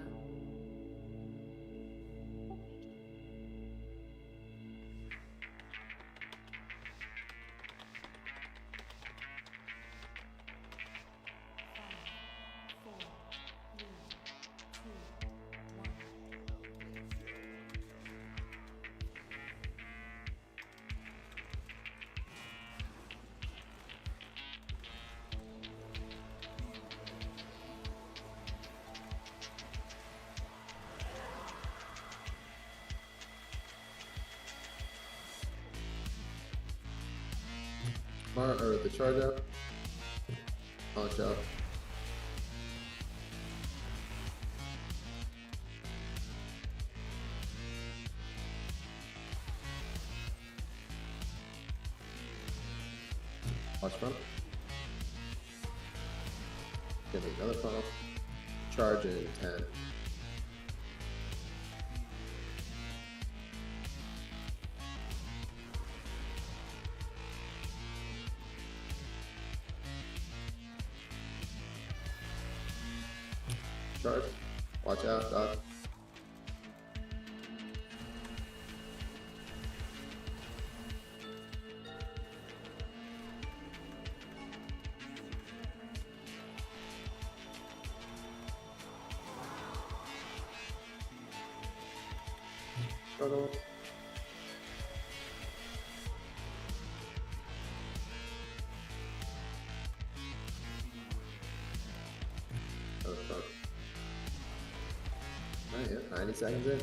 Or the charge up. Launch up. Watch front. Give me another funnel. Charge in 10. Charge. Watch out, dodge. Shuttle. Oh, fuck. Alright, yeah, 90 seconds in.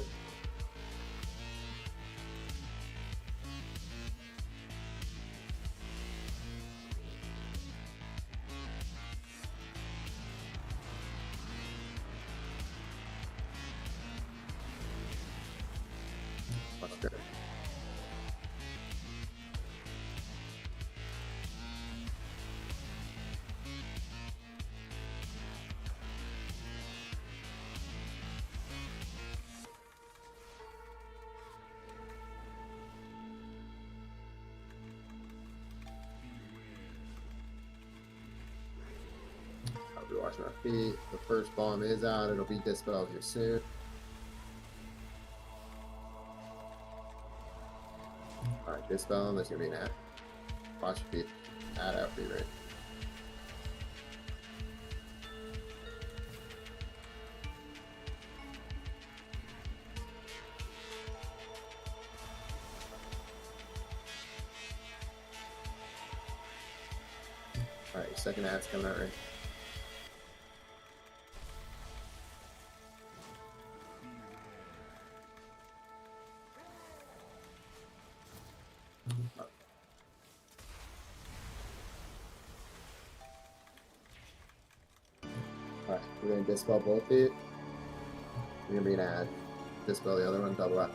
Watch grip. I'll be watching my feet. The first bomb is out. It'll be dispelled here soon. Alright, dispel. There's gonna be an ad. Watch your feet. Ad out for you, right? Alright, second ad's coming out right. Alright, we're gonna dispel both feet. We're gonna be an ad. Dispel the other one, double up.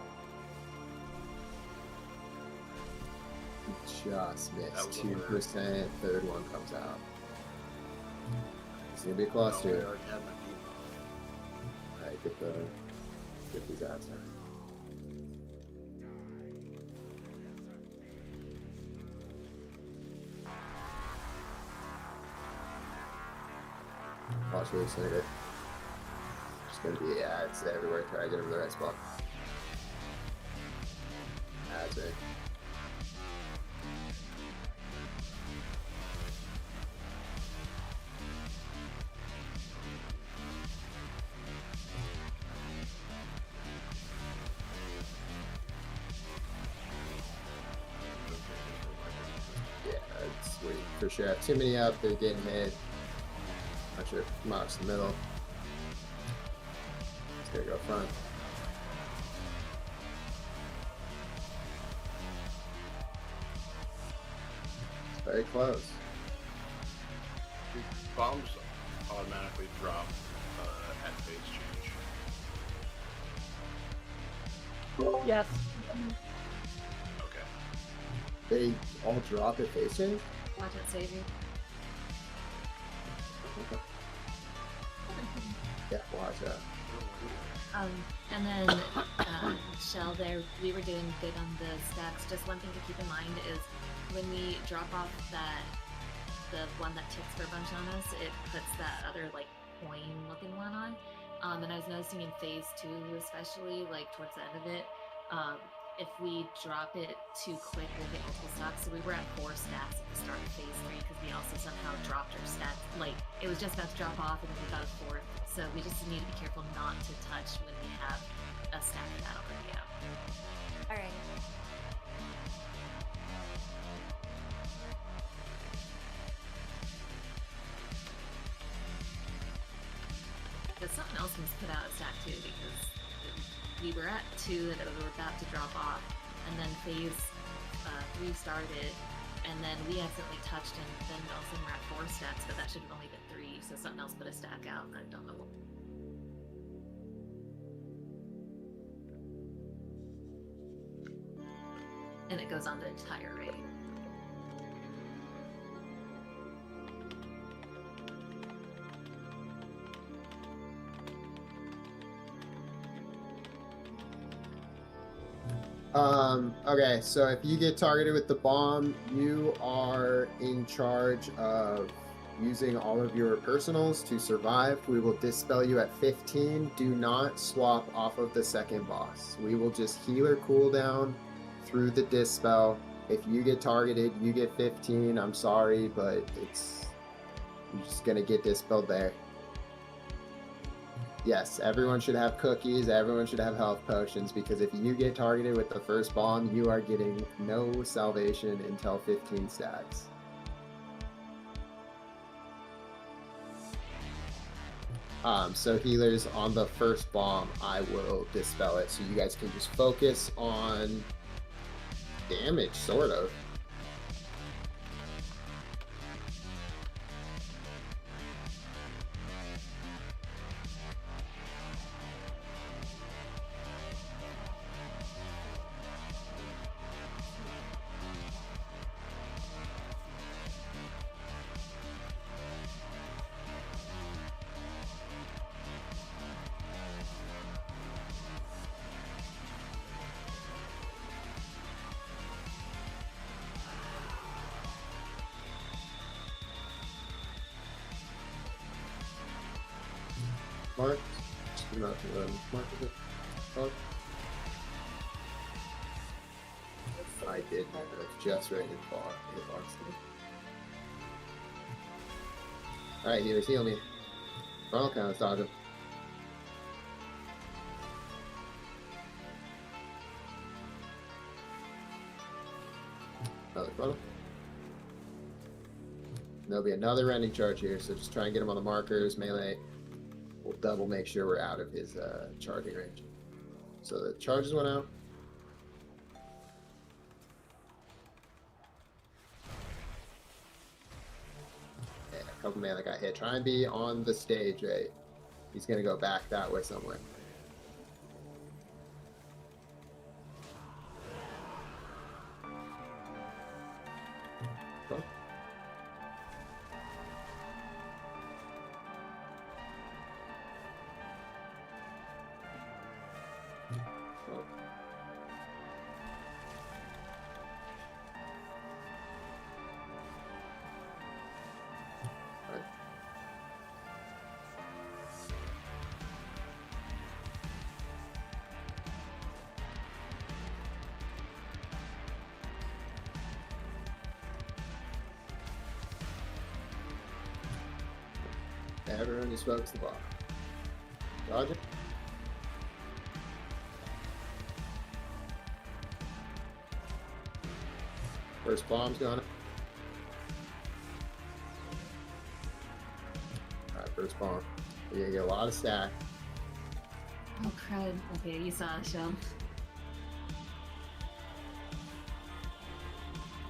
Just missed. 2%. Third one comes out. It's gonna be a cluster. Alright, get these ads now. Watch really center. Just gonna be ads everywhere. Try to get over the right spot. Ads in. for sure have too many up. They're getting hit. Not sure. Marks the middle. Just gonna go front. It's very close. Do bombs automatically drop at phase change? Yes. Okay. They all drop at face change? Watch it save you. Yeah, watch out. And then Shell, there we were doing good on the stacks. Just one thing to keep in mind is when we drop off the one that ticks for a bunch on us, it puts that other like coin looking one on. And I was noticing in phase 2 especially, like towards the end of it, if we drop it too quick, we'll get multiple stacks. So we were at 4 stacks at the start of phase 3 because we also somehow dropped our stats. Like it was just about to drop off and then we got a 4th. So we just need to be careful not to touch when we have a stack of that already out. Alright. But something else was put out at stack 2 because we were at 2 that we were about to drop off, and then phase 3 started, and then we accidentally touched, and then all of a sudden we're at 4 stacks, but that should have only been 3, so something else put a stack out, and I don't know what. And it goes on the entire rate. Okay, so if you get targeted with the bomb, you are in charge of using all of your personals to survive. We will dispel you at 15. Do not swap off of the second boss. We will just healer cooldown through the dispel. If you get targeted, you get 15. I'm sorry, but you're just gonna get dispelled there. Yes, everyone should have cookies, everyone should have health potions, because if you get targeted with the first bomb, you are getting no salvation until 15 stacks. So healers, on the first bomb, I will dispel it, so you guys can just focus on damage, sort of. Mark, not to mark it. Oh. I did have it just right in far. Alright, healers, heal me. Funnel count, dodge him. Another funnel. There'll be another rending charge here, so just try and get him on the markers, melee. We'll double make sure we're out of his charging range. So the charges went out. Yeah, a couple melee got hit. Try and be on the stage, right? He's gonna go back that way somewhere. Cool. Everyone just focus the ball. Dodge it. First bomb's gone. first bomb. You're gonna get a lot of stack. Oh crud. Okay, you saw the show.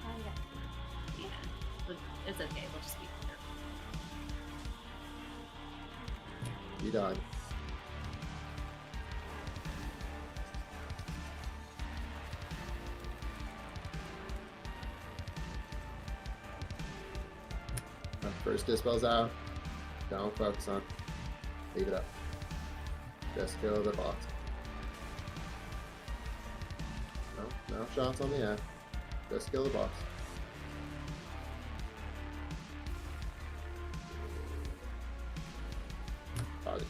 Oh, yeah. Yeah, but it's okay. We'll just be careful. You done. First dispel's out. Don't focus on. Leave it up. Just kill the boss. No shots on the end. Just kill the boss. Body.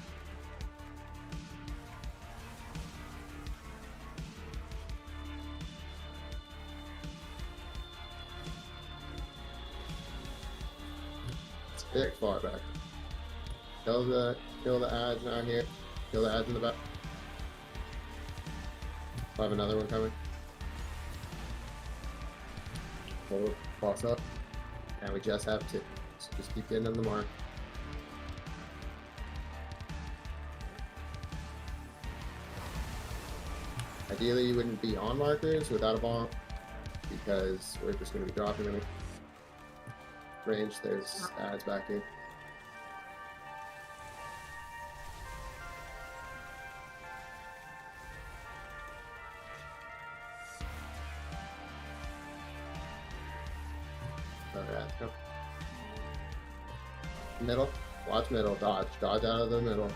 It's a bit far back. Kill the ads down here. Kill the ads in the back. I have another one coming. Hold boss up. And we just have two. So just keep getting on the mark. Ideally, you wouldn't be on markers without a bomb because we're just going to be dropping them. Range, there's ads back in. Alright, go. Middle. Watch middle. Dodge. Dodge out of the middle.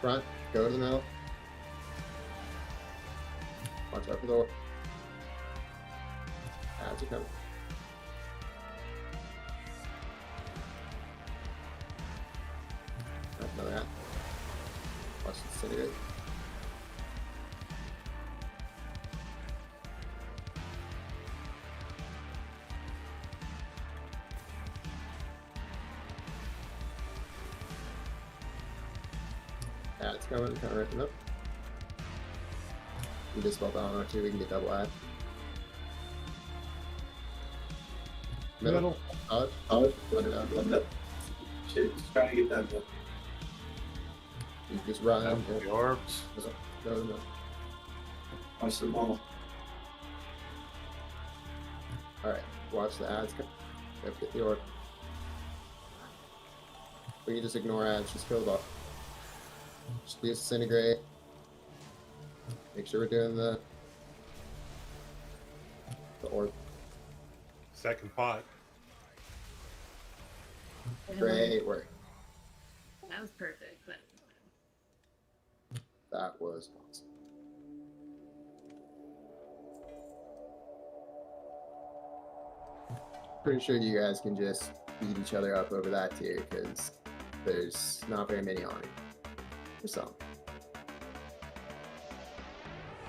Front. Go to the middle. Watch out for the door. Ads are coming. Another ad. Watch the disintegrate. Ad's coming, counteract up. We just spell down R2, we can get double ad. Middle. Dodge. Let it out. Let it out. Shit, just trying to get that done. You just run. Up the orbs. Go to the middle. Watch the ball. Alright, watch the ads come. Yep, get the orb. We can just ignore ads, just kill the ball. Just use disintegrate. Make sure we're doing the orb. Second pot. Great work. That was perfect. But That was awesome. Pretty sure you guys can just beat each other up over that tier because there's not very many on it. Or some.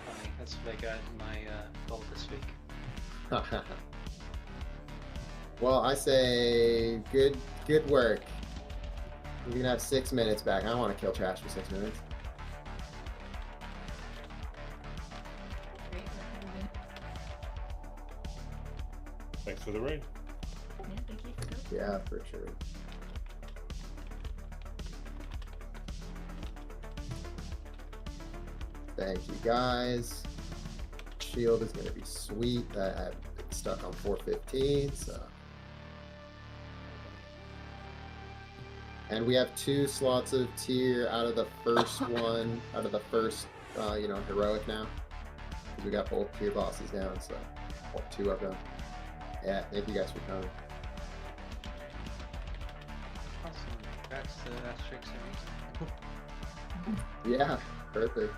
Funny. That's what I got in my goal this week. Well, I say good work. We can have 6 minutes back. I don't want to kill trash for 6 minutes. great work, everybody. Thanks for the rain. Yeah, thank you for coming. Yeah, for sure. Thank you guys. Shield is going to be sweet. I've been stuck on 415, so. And we have 2 slots of tier out of the first one, out of the first, heroic now. We got both tier bosses down, so, well, 2 of them. Yeah, thank you guys for coming. Awesome. Congrats to Asterix series. Yeah, perfect.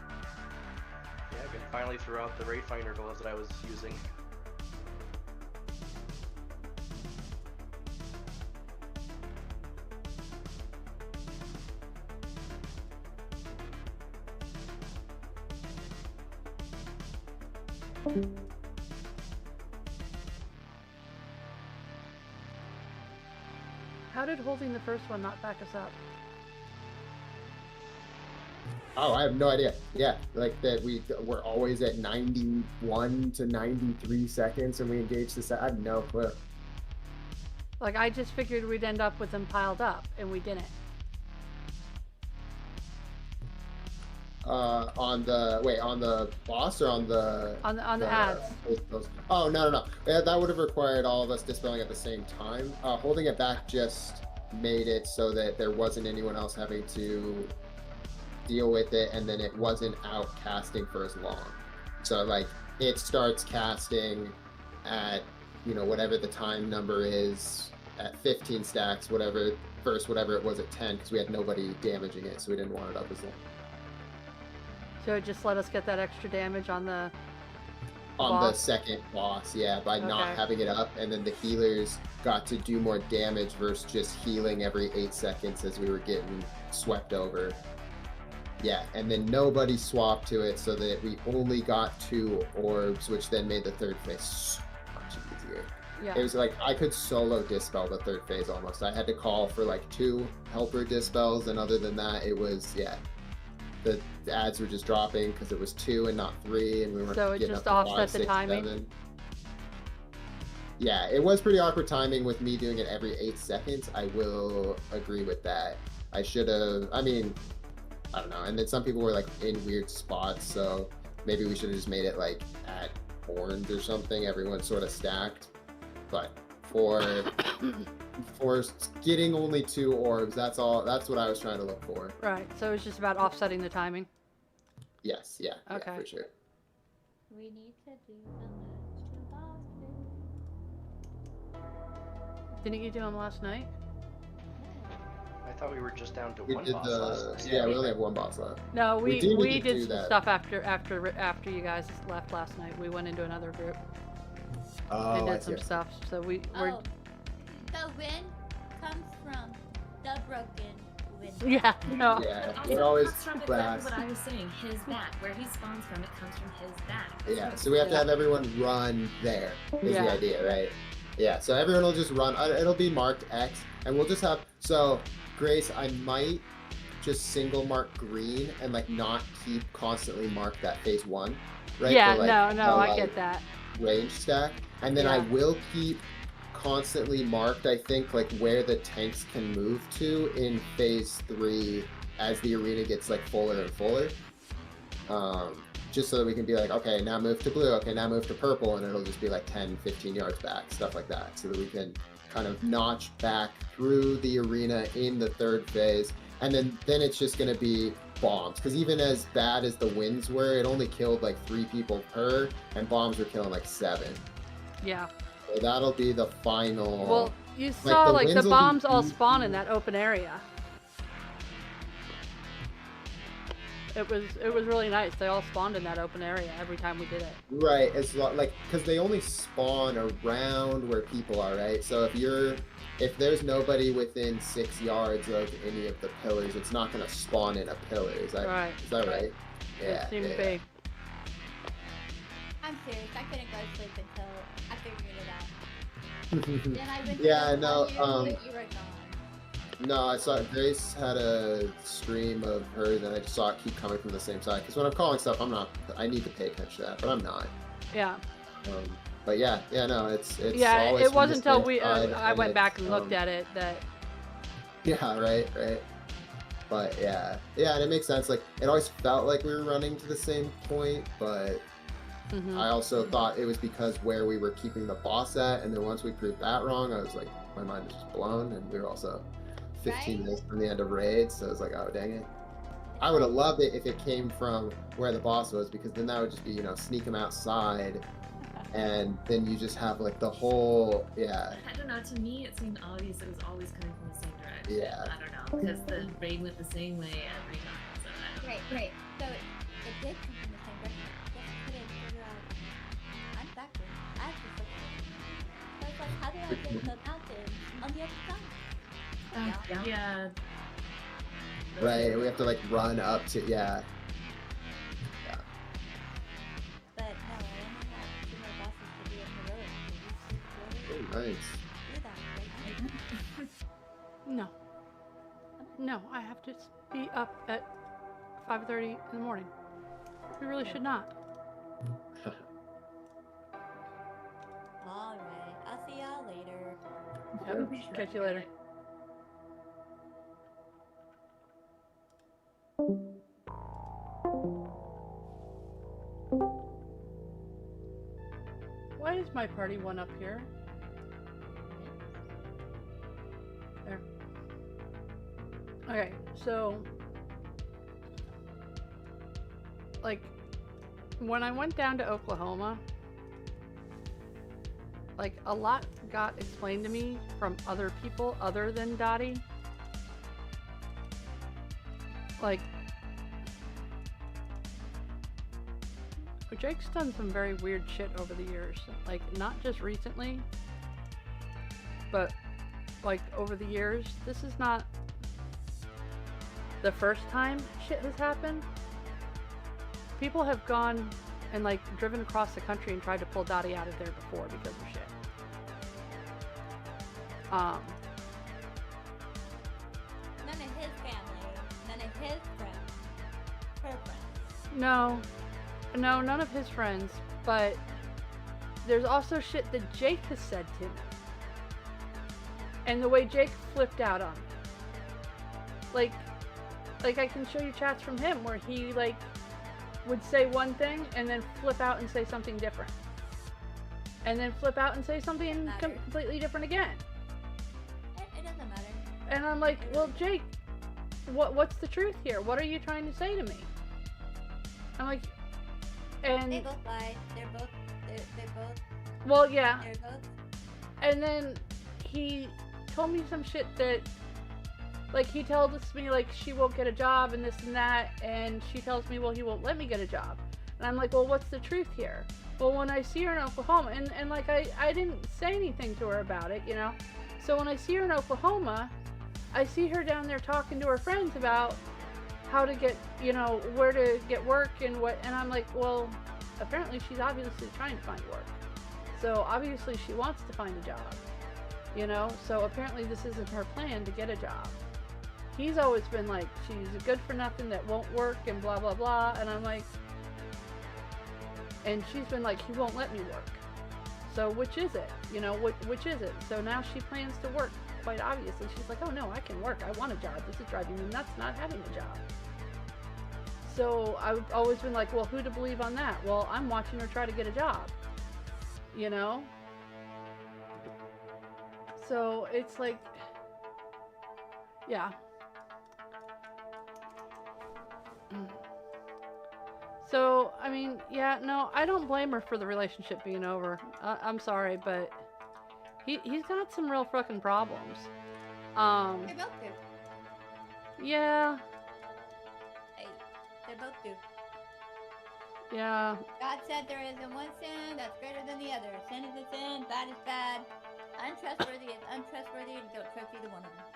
Yeah, I can finally throw out the Ray Finder gloves that I was using. How did holding the first one not back us up? Oh, I have no idea. Yeah, like that we're always at 91 to 93 seconds and we engage this. I have no clue. Like, I just figured we'd end up with them piled up, and we didn't. On the boss or on the ads. Oh no. Yeah, that would have required all of us dispelling at the same time. Holding it back just made it so that there wasn't anyone else having to deal with it, and then it wasn't out casting for as long. So like it starts casting at whatever the time number is at 15 stacks, whatever it was at 10, because we had nobody damaging it, so we didn't want it up as long. So it just let us get that extra damage on the the second boss, yeah, by not having it up, and then the healers got to do more damage versus just healing every 8 seconds as we were getting swept over. Yeah, and then nobody swapped to it, so that we only got 2 orbs, which then made the third phase so much easier. Yeah. It was like I could solo dispel the third phase almost. I had to call for like 2 helper dispels, and other than that, it was the ads were just dropping because it was 2 and not 3, and we weren't so it getting just up to offset 5, the 6, timing. 7. Yeah, it was pretty awkward timing with me doing it every 8 seconds. I will agree with that. I should have. I mean, I don't know. And then some people were like in weird spots, so maybe we should have just made it like at orange or something. Everyone sort of stacked, but for getting only 2 orbs, that's all. That's what I was trying to look for. Right. So it's just about offsetting the timing. Yes. Yeah. Okay. Yeah, for sure. We need to do the next 2 bosses. Didn't you do them last night? I thought we were just down to We one did boss the last night. yeah. We only have 1 boss left. No, we do need to did do some that. stuff after you guys left last night. We went into another group and Oh, I did some see. stuff. So we're Oh, the wind comes from the broken wind. yeah. No. Yeah, Also, we're it always comes from brass. exactly what I was saying. His back, where he spawns from, it comes from his back. Yeah, so we have to have everyone run there, is Yeah. the idea, right? Yeah, so everyone will just run, it'll be marked X, and we'll just have, so, Grace, I might just single mark green and, like, not keep constantly mark that phase 1, right? Yeah, For, like, no, I like, get that. range stack, and then I Yeah. will keep constantly marked, I think, like, where the tanks can move to in phase 3 as the arena gets, like, fuller and fuller. Just so that we can be like, okay, now move to blue, okay, now move to purple, and it'll just be like 10, 15 yards back, stuff like that, so that we can kind of notch back through the arena in the third phase, and then it's just going to be bombs, because even as bad as the winds were, it only killed like 3 people per, and bombs were killing like 7. Yeah. So that'll be the final. Well, you saw like the winds will be bombs all huge. spawn in that open area. It was really nice. They all spawned in that open area every time we did it. Right, it's like because they only spawn around where people are, right? So if there's nobody within 6 yards of any of the pillars, it's not gonna spawn in a pillar. Is that Right. right? Yeah. It seemed yeah. to be. I'm serious. I couldn't go to sleep until I figured it out. Then I went Yeah, to no, you were gone. No, I saw Grace had a stream of hers, and I just saw it keep coming from the same side. Because when I'm calling stuff, I need to pay attention to that, but I'm not. Yeah. But yeah, no, it's Yeah, always it from wasn't the until same we side, I and went back it's, and looked at it that Yeah, right. But yeah, and it makes sense. Like, it always felt like we were running to the same point, but I also thought it was because where we were keeping the boss at, and then once we proved that wrong, I was like, my mind was just blown, and we were also 15 minutes from the end of raid, so I was like, oh, dang it. I would have loved it if it came from where the boss was, because then that would just be, sneak him outside, and then you just have, like, the whole, I don't know, to me it seemed obvious it was always coming from the same direction. Yeah. I don't know, because the raid went the same way every time, so I don't know. Right. So it did come from the same direction. Just couldn't figure out. I'm backwards. I actually flipped. So it's like, how do I get the mountain on the other side? Yeah. right, and we have to, like, run up to, But no, I only have 2 more bosses to do in heroic. Oh, nice. Do that, right? no. No, I have to be up at 5:30 in the morning. We really should not. Alright, I'll see y'all later. Yep. Catch you later. Why is my party one up here? There. Okay, so like when I went down to Oklahoma, like a lot got explained to me from other people other than Dottie. Like Jake's done some very weird shit over the years. Like not just recently, but like over the years. This is not the first time shit has happened. People have gone and like driven across the country and tried to pull Dottie out of there before because of shit. None of his family, none of his friends, her friends. No, none of his friends, but there's also shit that Jake has said to me. And the way Jake flipped out on me. Like I can show you chats from him where he like would say one thing and then flip out and say something different. And then flip out and say something completely different again. It doesn't matter. And I'm like, well, Jake, what's the truth here? What are you trying to say to me? I'm like, and they both lied. They're both. Well, yeah. They're both. And then he told me some shit that, like, he tells me like she won't get a job and this and that, and she tells me, well, he won't let me get a job. And I'm like, well, what's the truth here? Well, when I see her in Oklahoma, and like I didn't say anything to her about it, you know. So when I see her in Oklahoma, I see her down there talking to her friends about how to get, you know, where to get work and what, and I'm like, well, apparently she's obviously trying to find work. So obviously she wants to find a job, you know, so apparently this isn't her plan to get a job. He's always been like, she's a good for nothing that won't work and blah, blah, blah, and I'm like, and she's been like, he won't let me work. So which is it? You know, which is it? So now she plans to work, quite obviously. She's like, oh no, I can work. I want a job. This is driving me nuts not having a job. So I've always been like, well, who to believe on that? Well, I'm watching her try to get a job, you know? So it's like, yeah. So, I mean, yeah, no, I don't blame her for the relationship being over. I'm sorry, but he's got some real fucking problems. They both do. Yeah. Hey, they both do. Yeah. God said there isn't one sin that's greater than the other. Sin is a sin, bad is bad. Untrustworthy is untrustworthy, and don't trust either one of them.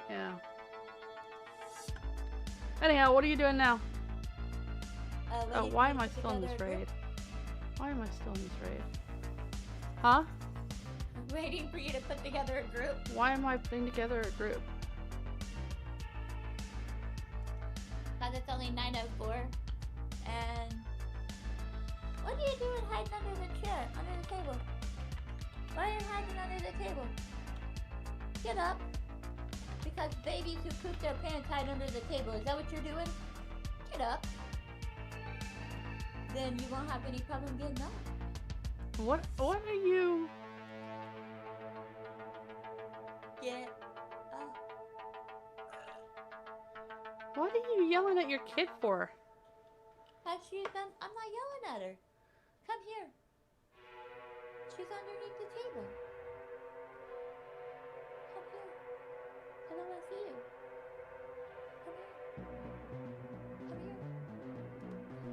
Yeah. Anyhow, what are you doing now? Oh, why am I still in this raid? Why am I still in this raid? Huh? I'm waiting for you to put together a group. Why am I putting together a group? Because it's only 9:04. And what are you doing hiding under the chair, under the table? Why are you hiding under the table? Get up. Because babies who poop their pants hide under the table. Is that what you're doing? Get up. Then you won't have any problem getting up. What are you? Get up. What are you yelling at your kid for? Has she done? I'm not yelling at her. Come here. She's underneath the table.